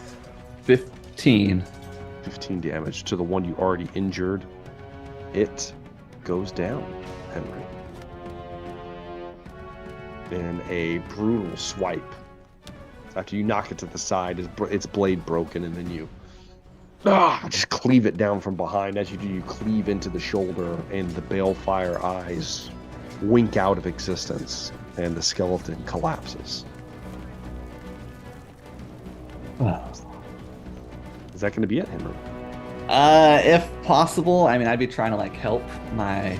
15. 15 damage to the one you already injured. It goes down, Henry. In a brutal swipe. After you knock it to the side, its blade broken, and then you just cleave it down from behind. As you do, you cleave into the shoulder, and the balefire eyes wink out of existence, and the skeleton collapses. Is that going to be it, Henry? If possible, I mean, I'd be trying to like help my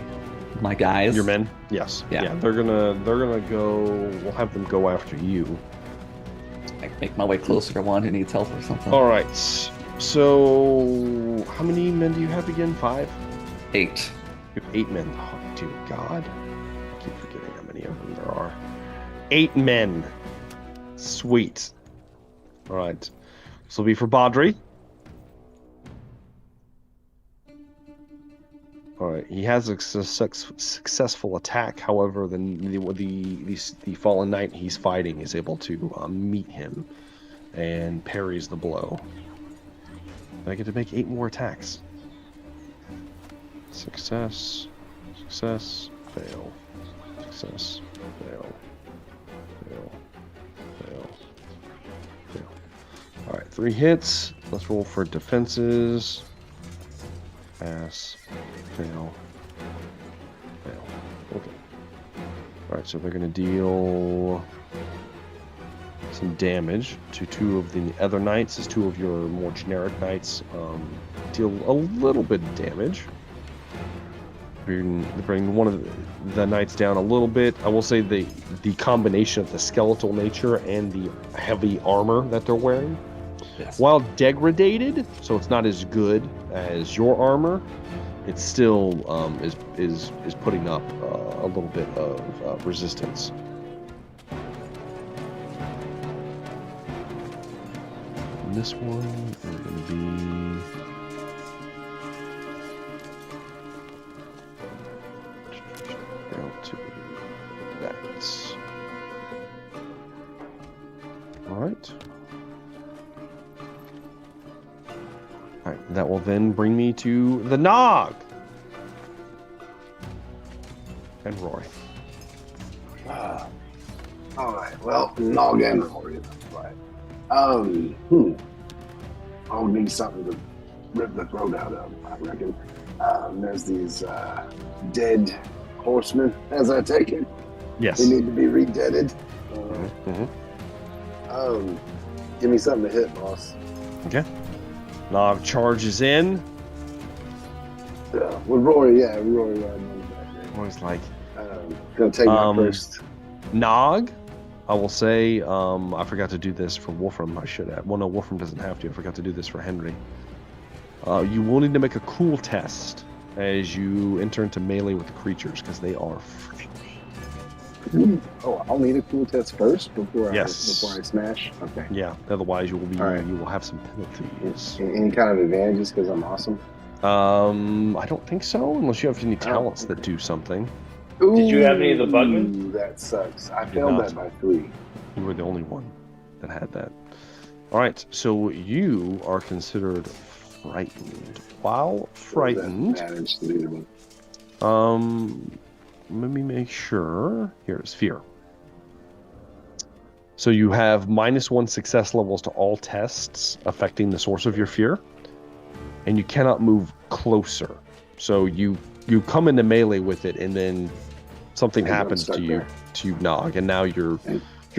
guys. Your men? Yes. Yeah. They're gonna go. We'll have them go after you. I make my way closer to one who needs help or something. All right. So, how many men do you have again? 5? 8. You have 8 men. Oh, dear God. I keep forgetting how many of them there are. 8 men. Sweet. All right. This will be for Badri. All right. He has a successful attack. However, the fallen knight he's fighting is able to meet him and parries the blow. I get to make 8 more attacks. Success, success, fail, success, fail, fail, fail, fail. All right, 3 hits. Let's roll for defenses. Pass, fail, fail. Okay. All right, so they're going to deal some damage to 2 of the other knights, as 2 of your more generic knights deal a little bit of damage. Bring one of the knights down a little bit. I will say the combination of the skeletal nature and the heavy armor that they're wearing, while degraded, so it's not as good as your armor, it still is putting up a little bit of resistance. And this one is going to be to that. All right. All right. That will then bring me to the Nog and Rory. All right. Well, Nog and Rory. Right. I'll need something to rip the throat out of, I reckon. There's these dead horsemen, as I take it. Yes. They need to be re-deaded. Give me something to hit, boss. Okay. Nog charges in. With Rory, Rory. Rory's like, gonna take my first. Nog, I will say, I forgot to do this for Wolfram. I should have. Well, no, Wolfram doesn't have to. I forgot to do this for Henry. You will need to make a cool test as you enter into melee with creatures, because they are frightening. Oh, I'll need a cool test first before I smash. Okay. Yeah. Otherwise, you will be. Right. You will have some penalties. Any kind of advantages because I'm awesome? I don't think so, unless you have any talents that do something. Ooh, Did you have any of the bugmen? That sucks. I failed that by 3. You were the only one that had that. All right, so you are considered frightened. While frightened, let me make sure. Here is fear. So you have -1 success levels to all tests affecting the source of your fear, and you cannot move closer. So you come into melee with it, and then something happens to you, Nog, and now you're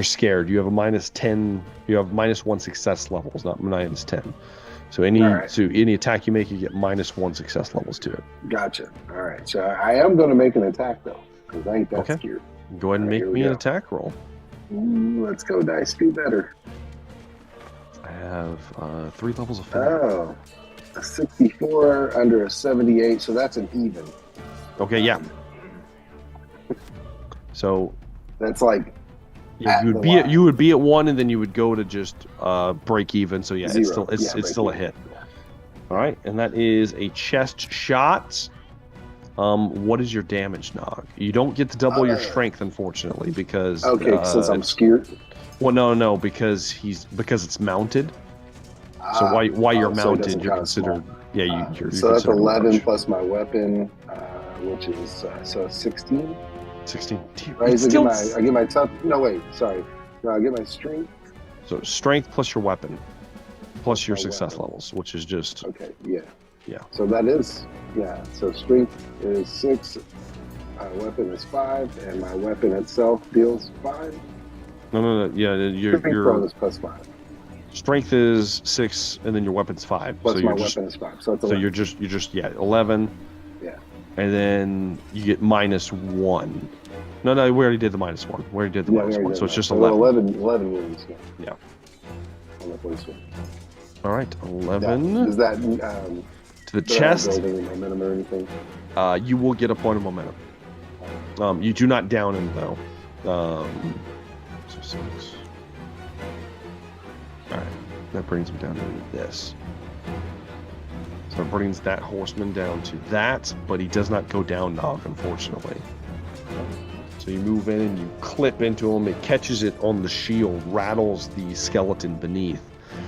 scared. You have a -10. You have -1 success levels, not -10. So any attack you make, you get -1 success levels to it. Gotcha. All right. So I am going to make an attack though, because I ain't that scared. Go ahead and make me an attack roll. Ooh, let's go, dice. Do better. I have 3 levels of fear. Oh, a 64 under a 78, so that's an even. Okay, yeah. So that's like Yeah, At you the would be at, line. you would be at 1, and then you would go to just break even. So yeah, it's Zero. still it's Yeah, it's still a break hit. even. All right, and that is a chest shot. What is your damage, Nog? You don't get to double your strength, unfortunately, because Okay, since I'm it's, scared. well, no, because it's mounted. So while you're so it mounted, doesn't you're count as considered you're so that's considered 11 large. plus my weapon, which is so 16. 16. Right? It's So still I get my tough. No, wait, sorry. No, I get my strength. so strength plus your weapon, plus your my success weapon. levels, which is just Okay, yeah. Yeah. So that is So strength is 6. My weapon is 5, and my weapon itself deals 5. no. Yeah, Strength your bonus plus 5. strength is 6, and then your weapon's 5. Plus so my you're just weapon is 5. So it's so 11. you're just 11. Yeah. And then you get -1. No, we already did the -1. We already did the we -1. already So did it's that. just So 11. 11 wounds. Yeah. On the first one. All right, 11 Does that to the chest. building momentum or anything? You will get a point of momentum. You do not down him though. So 6. All right, that brings him down to this. So it brings that horseman down to that, but he does not go down, Nog, unfortunately. So you move in and you clip into him. It catches it on the shield, rattles the skeleton beneath.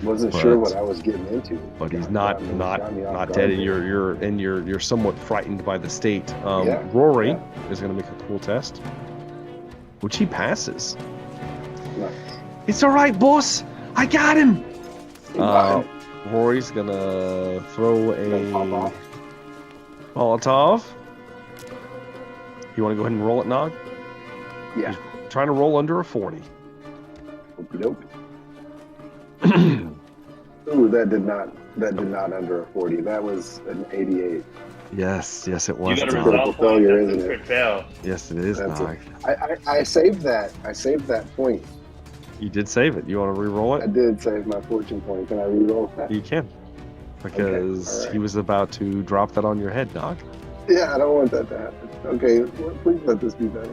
Wasn't But- sure what I was getting into. But he's Got me off not guard dead, and there. you're somewhat frightened by the state. Yeah, Rory yeah. is going to make a cool test, which he passes. Nice. It's all right, boss. I got him. Wow. Rory's gonna throw Gonna pop a off. Molotov. You want to go ahead and roll it, Nog? Yeah. Trying to roll under a 40. Nope. Ooh, that did not under a 40. That was an 88. Yes, it You was. got a Nog. critical resolve point. failure, That's a isn't it? crit fail. Yes, it is, That's Nog. I saved that. I saved that point. You did save it. You want to re-roll I it? did save my fortune point. Can I re-roll that? You can. Because alright. he was about to drop that on your head, Nog. Yeah, I don't want that to happen. Okay, please let this be better.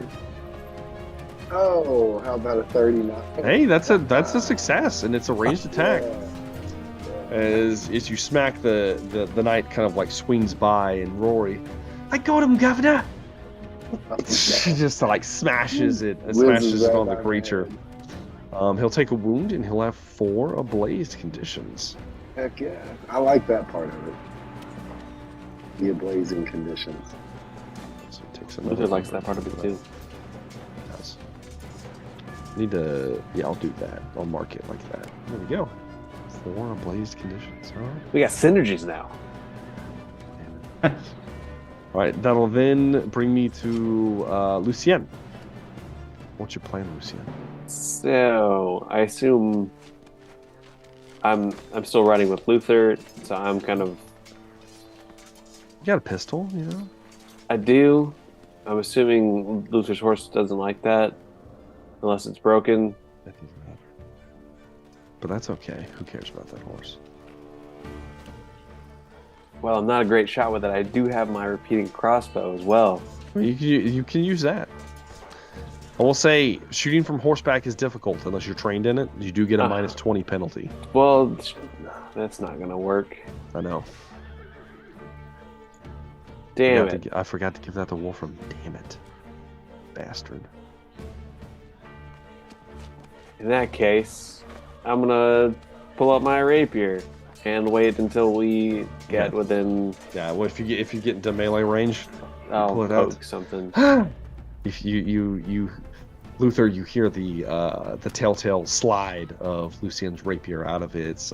Oh, how about a 39? Hey, that's a success, and it's a ranged attack. Yeah. As you smack the knight kind of like swings by, and Rory, I got him, Governor. Just like smashes it Whizzes right on the by my creature. head. He'll take a wound, and he'll have 4 ablaze conditions. Heck yeah. I like that part of it. The ablazing conditions. So he takes another. Luther likes that part of it too. He does. Need to. Yeah, I'll do that. I'll mark it like that. There we go. 4 ablaze conditions. All right. We got synergies now. All right. That'll then bring me to Lucien. What's your plan, Lucien? So I assume I'm still riding with Luther, so I'm kind of You got a pistol, you know? I do. I'm assuming Luther's horse doesn't like that unless it's broken. That doesn't matter. But that's okay. Who cares about that horse? Well, I'm not a great shot with it. I do have my repeating crossbow as well. You can use that. I will say shooting from horseback is difficult unless you're trained in it. You do get a minus 20 penalty. Well, that's not gonna work. I know. Damn it. I forgot to give that to Wolfram. Damn it. Bastard. In that case, I'm gonna pull out my rapier and wait until we get within. Yeah, well, if you get into melee range, I'll pull it out. poke something. if you Luther, you hear the telltale slide of Lucien's rapier out of its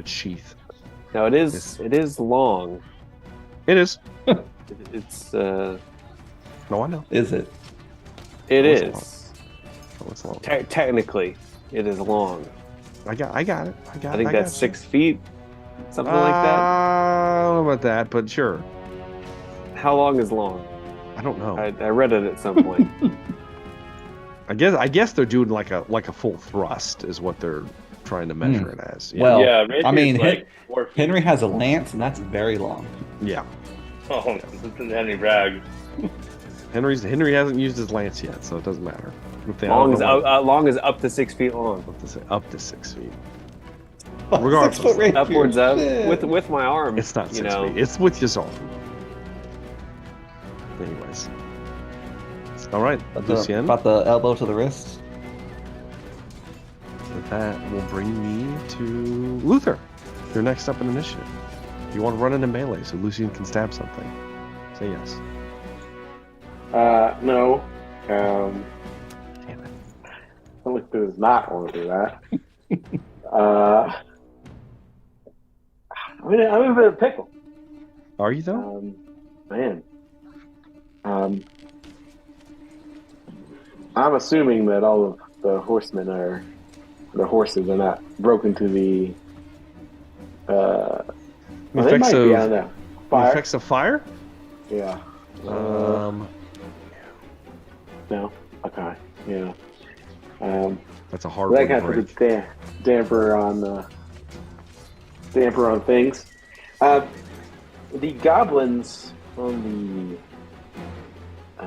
sheath. Now it is long. It is. It's No, I know. Is it? it What's is. What's long? Technically, it is long. I got it. I think that's 6 feet, something like that. I don't know about that, but sure. How long is long? I don't know. I read it at some point. I guess they're doing like a full thrust is what they're trying to measure it as. Yeah. Well, Yeah, rapier's I mean, like 4 feet. Henry has a lance, and that's very long. Yeah. Oh, this is Henry Bragg. Henry hasn't used his lance yet, so it doesn't matter. If they Long as outrun- long as up to 6 feet long. up to 6 feet. Fuck, Regardless, 6 foot rapier. Upwards of Shit. with my arm. It's not 6 you know. feet. It's with your arm. Anyways. All right, Lucien. About the elbow to the wrist. That will bring me to Luther. You're next up in initiative. You want to run into melee so Lucien can stab something. Say yes. No. Damn it. Look, does not want to do that. I'm in a bit of a pickle. Are you though? Man. I'm assuming that all of the horsemen the horses are not broken to the well, they might be, I don't know. The Fire? effects of fire? Yeah. Um, No? Okay. Yeah. that's a hard That one to kind of break. puts a damper on things. The goblins on the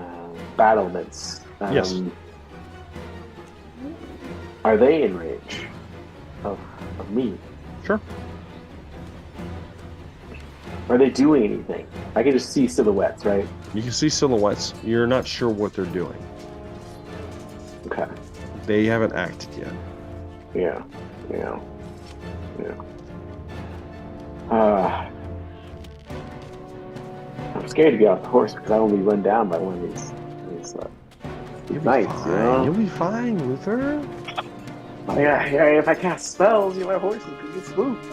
battlements. Yes. Are they in range of me? Sure. Are they doing anything? I can just see silhouettes, right? You can see silhouettes. You're not sure what they're doing. Okay. They haven't acted yet. Yeah. I'm scared to get off the horse because I will be run down by one of these You'll be knights. fine. You know? You'll be fine, Luther. Yeah. If I cast spells, my horses can get spooked.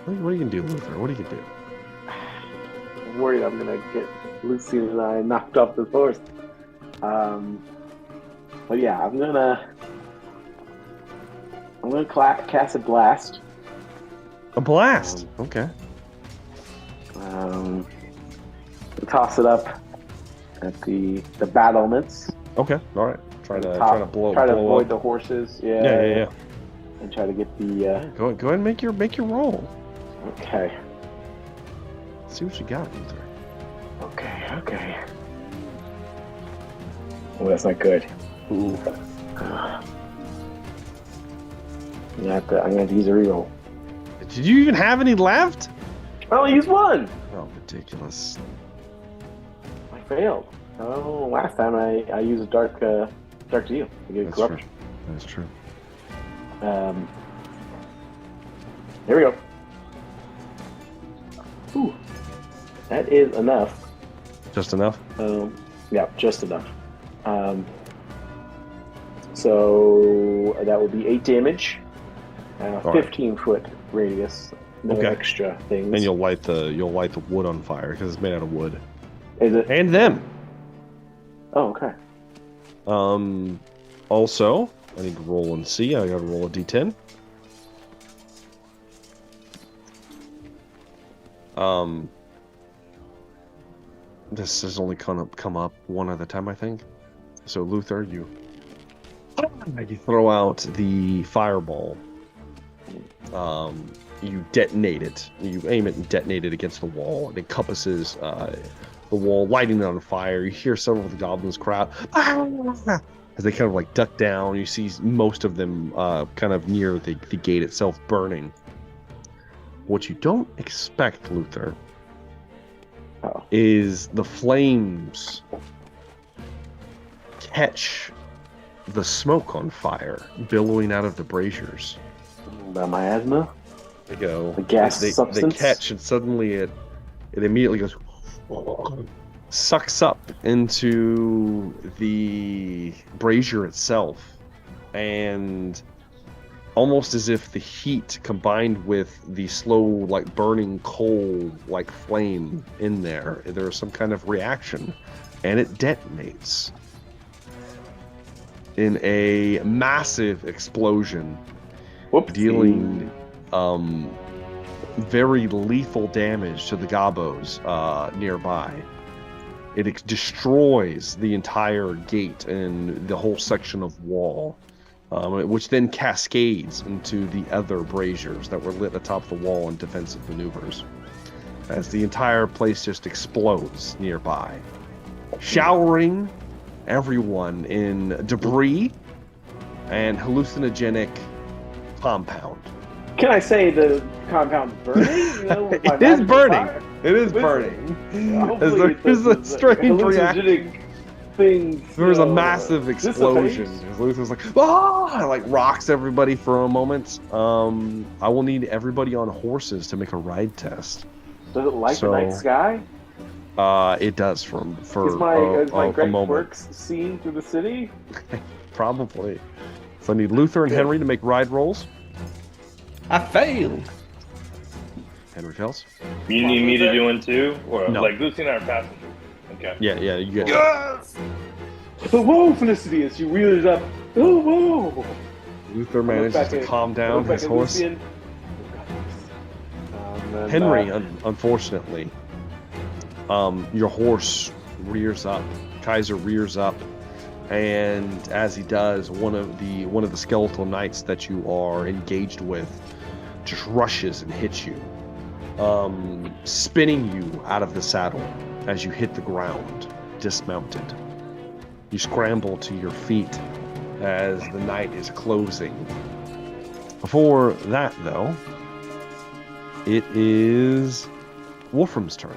What are you gonna do, Luther? What are you gonna do? I'm worried I'm gonna get Lucy and I knocked off this horse. But yeah, I'm gonna cast a blast. A blast. Okay. Toss it up at the battlements. Okay. All right. Try to blow avoid up. the horses. Yeah. And try to get the. Go ahead and make your roll. Okay. See what you got, Luther. Okay. Oh, that's not good. Ooh. I'm gonna have to use a reroll. Did you even have any left? I only used one. Oh, ridiculous. I failed. Oh, last time I used a dark deal to get That's corruption. true. That's true. Here we go. Ooh, that is enough. Just enough? Yeah, just enough. So that will be 8 damage. right. 15-foot radius. No Okay. extra things. And you'll light the wood on fire because it's made out of wood. Is it? And them. Oh, okay. Also, I need to roll and see. I gotta roll a d10. This has only come up one other time, I think. So Luther, you throw out the fireball. You detonate it. You aim it and detonate it against the wall. It encompasses the wall, lighting it on fire. You hear several of the goblins cry out as they kind of like duck down. You see most of them kind of near the gate itself burning. What you don't expect, Luther, is the flames catch the smoke on fire, billowing out of the braziers. About my asthma? They go. The gas they substance? catch, and suddenly it immediately goes, sucks up into the brazier itself, and almost as if the heat combined with the slow, like burning coal, like flame in there's some kind of reaction, and it detonates in a massive explosion. Whoopsie. Dealing very lethal damage to the gobos nearby. It destroys the entire gate and the whole section of wall, which then cascades into the other braziers that were lit atop the wall in defensive maneuvers, as the entire place just explodes nearby. showering everyone in debris and hallucinogenic compound. Can I say the compound's burning? You know, with my It is magical burning. fire? It is Listen, burning. As hopefully there is a strange reaction. hallucinogenic things. There was a massive explosion. dissipate. Luther's like, ah! Like rocks everybody for a moment. I will need everybody on horses to make a ride test. Does it light So- the night sky? It does for Is my a great moment. works seen through the city? Probably. So I need Luther and Good. Henry to make ride rolls. I failed. Henry fails. You need me to do one too, or No. like Lucy and I are passengers. Okay. Yeah, you get it. Yes. The whoa, Felicity, as she wheels up. Oh, whoa! Luther I look manages back to at- calm I down look back his at horse. Lucian. And, Henry, unfortunately, your horse rears up. Kaiser rears up, and as he does, one of the skeletal knights that you are engaged with just rushes and hits you, spinning you out of the saddle as you hit the ground, dismounted. You scramble to your feet as the night is closing. Before that, though, it is Wolfram's turn.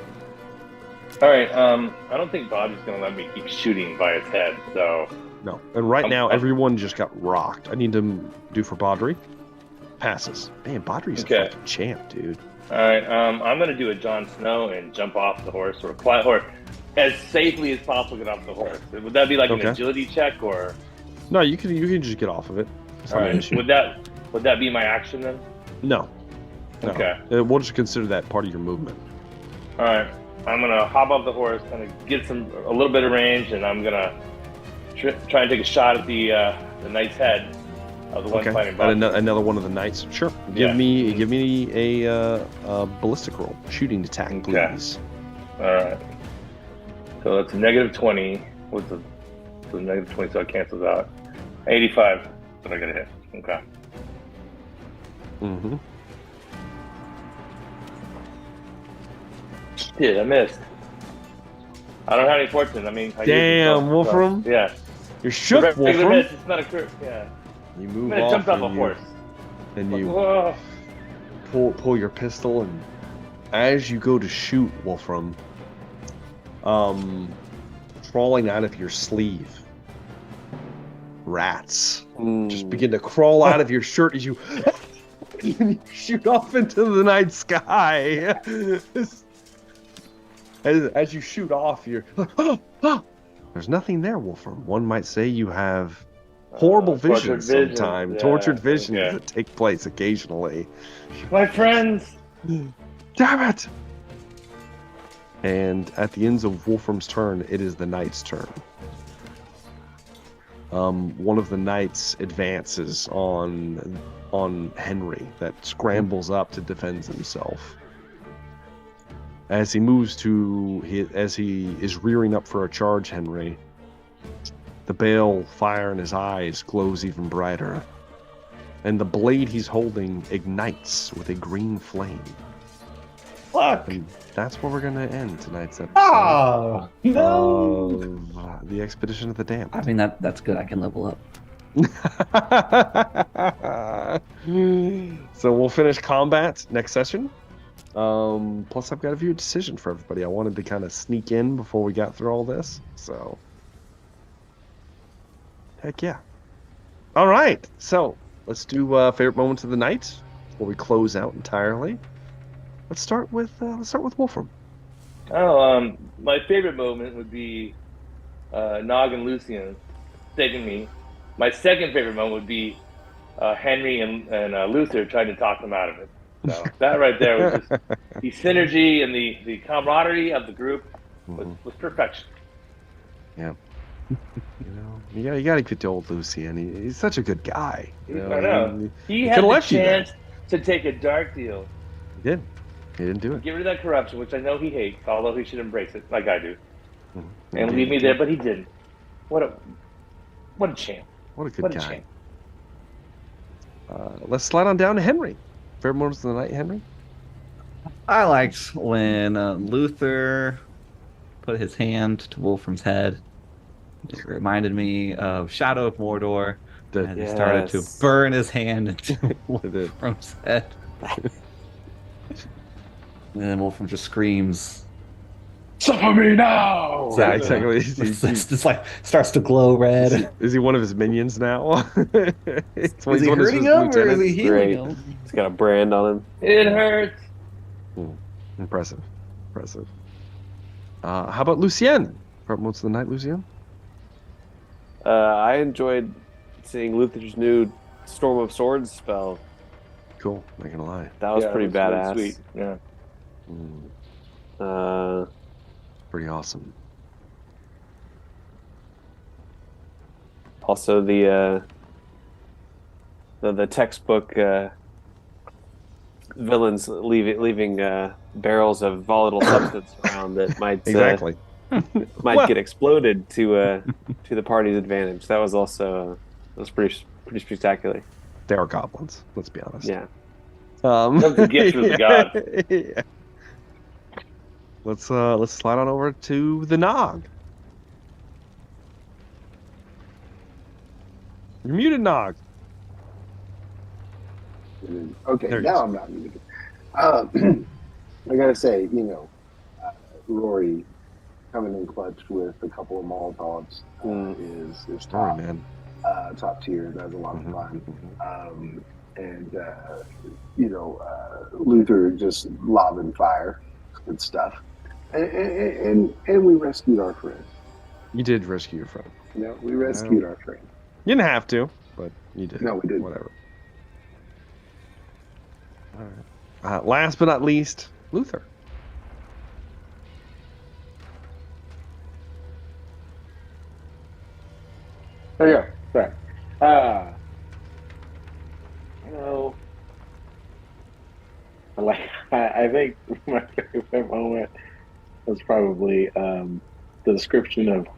All right. I don't think Bobby's gonna let me keep shooting by his head. So No. And right now, I'm- everyone just got rocked. I need to do for Baudry. Passes. Man, Baudry's Okay. a fucking champ, dude. all right. I'm gonna do a Jon Snow and jump off the horse or fly horse as safely as possible. Get off the horse. Would that be like Okay. an agility check or? No, you can just get off of it. It's All not an right. issue. Would that be my action then? No. Okay. We'll just consider that part of your movement. All right. I'm gonna hop off the horse, kind of get a little bit of range, and I'm gonna try and take a shot at the knight's head of the one Okay. fighting And Bobby. another one of the knights. Sure. Yeah. Give me a ballistic roll, shooting attack, Okay. please. All right. So that's a -20. What's the -20? So it cancels out. 85. But I got to hit. Okay. Mm-hmm. Shit, I missed. I don't have any fortune. I mean, I Damn, used it, Wolfram. So, yeah. You're shook, Regular Wolfram. miss. It's not a crit. Yeah. You I move mean, I off jumped off a and horse. you Whoa. pull your pistol, and as you go to shoot, Wolfram, crawling out of your sleeve, rats just begin to crawl out of your shirt as you shoot off into the night sky. As you shoot off, you're there's nothing there, Wolfram. One might say you have horrible Tortured visions vision. sometimes, Yeah, tortured visions okay. that take place occasionally. My friends. Damn it! And at the end of Wolfram's turn, it is the knight's turn. One of the knights advances on Henry, that scrambles up to defend himself. As he moves as he is rearing up for a charge, Henry, the bale fire in his eyes glows even brighter, and the blade he's holding ignites with a green flame. Fuck. And that's where we're gonna end tonight's episode Oh no. of the Expedition of the Damned. I mean that's good. I can level up. So we'll finish combat next session. Plus, I've got a view decision for everybody. I wanted to kind of sneak in before we got through all this. So, heck yeah! All right, so let's do favorite moments of the night before we close out entirely. Let's start with Wolfram. Oh, my favorite moment would be Nog and Lucian taking me. My second favorite moment would be Henry and Luther trying to talk them out of it. So that right there was just the synergy and the camaraderie of the group was perfection. Yeah. You gotta get to old Lucian. He's such a good guy. I know. He had could've the left you there. chance to take a dark deal, He did. He didn't do it. get rid of that corruption, which I know he hates, although he should embrace it like I do, Mm-hmm. and leave me there, but he didn't. What a champ. What a good What a guy. champ. Let's slide on down to Henry. Favorite moments of the night, Henry? I liked when Luther put his hand to Wolfram's head. It reminded me of Shadow of Mordor, and he started to Yes. burn his hand into Did. Wolfram's head. And then Wolfram just screams. Suffer me now! Yeah, exactly. It's just like starts to glow red. Is he one of his minions now? Is Is he hurting him or is he healing Great. him? He's got a brand on him. It hurts. Impressive. How about Lucien? From Most of the Night, Lucien? I enjoyed seeing Luther's new Storm of Swords spell. Cool, not gonna lie. That was pretty it really badass. sweet. Yeah. Pretty awesome. Also, the textbook villains leaving barrels of volatile substance around that might Exactly. might get exploded to the party's advantage. That was also pretty spectacular. They are goblins. Let's be honest. Yeah. That's the gift of the god. Yeah. Let's slide on over to the Nog. You're muted, Nog. Okay, There he now is. I'm not muted. I gotta say, Rory coming in clutch with a couple of Molotovs is Sorry, top, man. top tier. That's a lot of Mhm, fun. mhm. Luther just lobbing fire, good stuff, and we rescued our friend. You did rescue your friend. We rescued our friend. You didn't have to, but you did. No, we didn't. Whatever. All right. Last but not least, Luther. There you go. Sorry. I think my favorite moment was probably the description of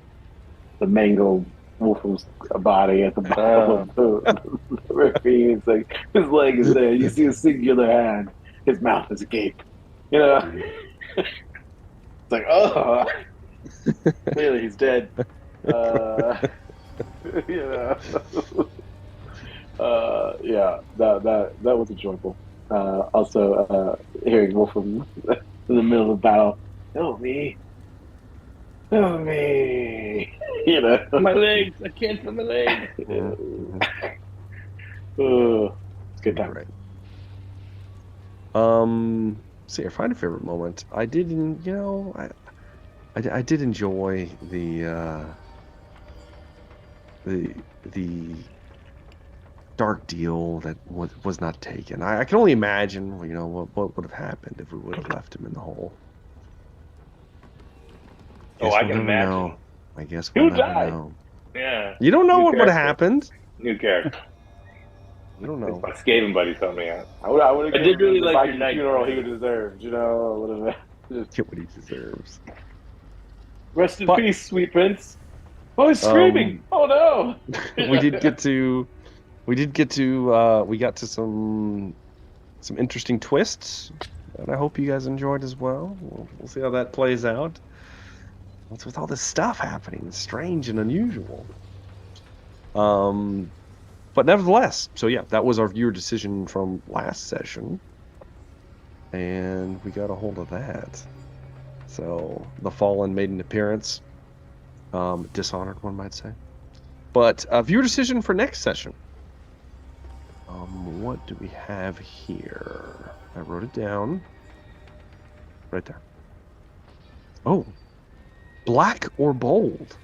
the mangled Wolfram's body at the bottom of the ravine. It's like his leg is there. You see a singular hand. His mouth is agape. It's like, oh, clearly he's dead. Yeah, that was enjoyable. Also, hearing Wolfram in the middle of the battle, "Help me, help me!" My legs. I can't feel my legs. It's a good time. Right. See, I find a favorite moment. I did, I did enjoy the dark deal that was not taken. I can only imagine, what would have happened if we would have left him in the hole. Oh, Guess I we'll can never imagine. know. I guess Who we'll never died? know. Yeah. You don't know New what would have character. happened. New character. You don't know. My Skaven buddy told me that. I would I have did really the like Viking your knight. funeral he deserved. I would have just Get what he deserves. rest in But- peace, sweet prince. Oh, he's screaming! Oh no! we got to some interesting twists, and I hope you guys enjoyed as well. We'll see how that plays out. What's with all this stuff happening? It's strange and unusual. But nevertheless, so yeah, that was our viewer decision from last session, and we got a hold of that. So the Fallen made an appearance. Dishonored, one might say. But viewer decision for next session. What do we have here? I wrote it down. Right there. Oh. Black or bold?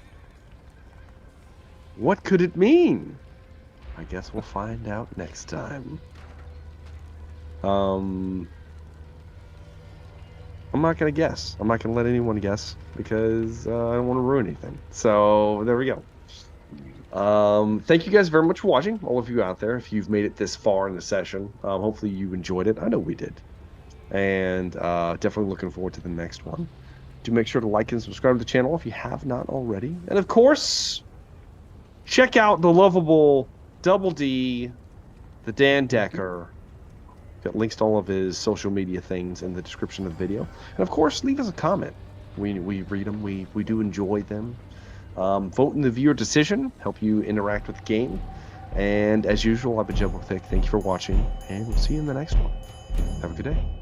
What could it mean? I guess we'll find out next time. I'm not going to guess. I'm not going to let anyone guess because I don't want to ruin anything. So there we go. Thank you guys very much for watching, all of you out there. If you've made it this far in the session, hopefully you enjoyed it. I know we did. And definitely looking forward to the next one. Do make sure to like and subscribe to the channel if you have not already. And of course, check out the lovable Double D, the Dan Decker. Got links to all of his social media things in the description of the video. And of course, leave us a comment. We read them. We do enjoy them. Vote in the viewer decision. Help you interact with the game. And as usual, I've been Jumbo Thick. Thank you for watching, and we'll see you in the next one. Have a good day.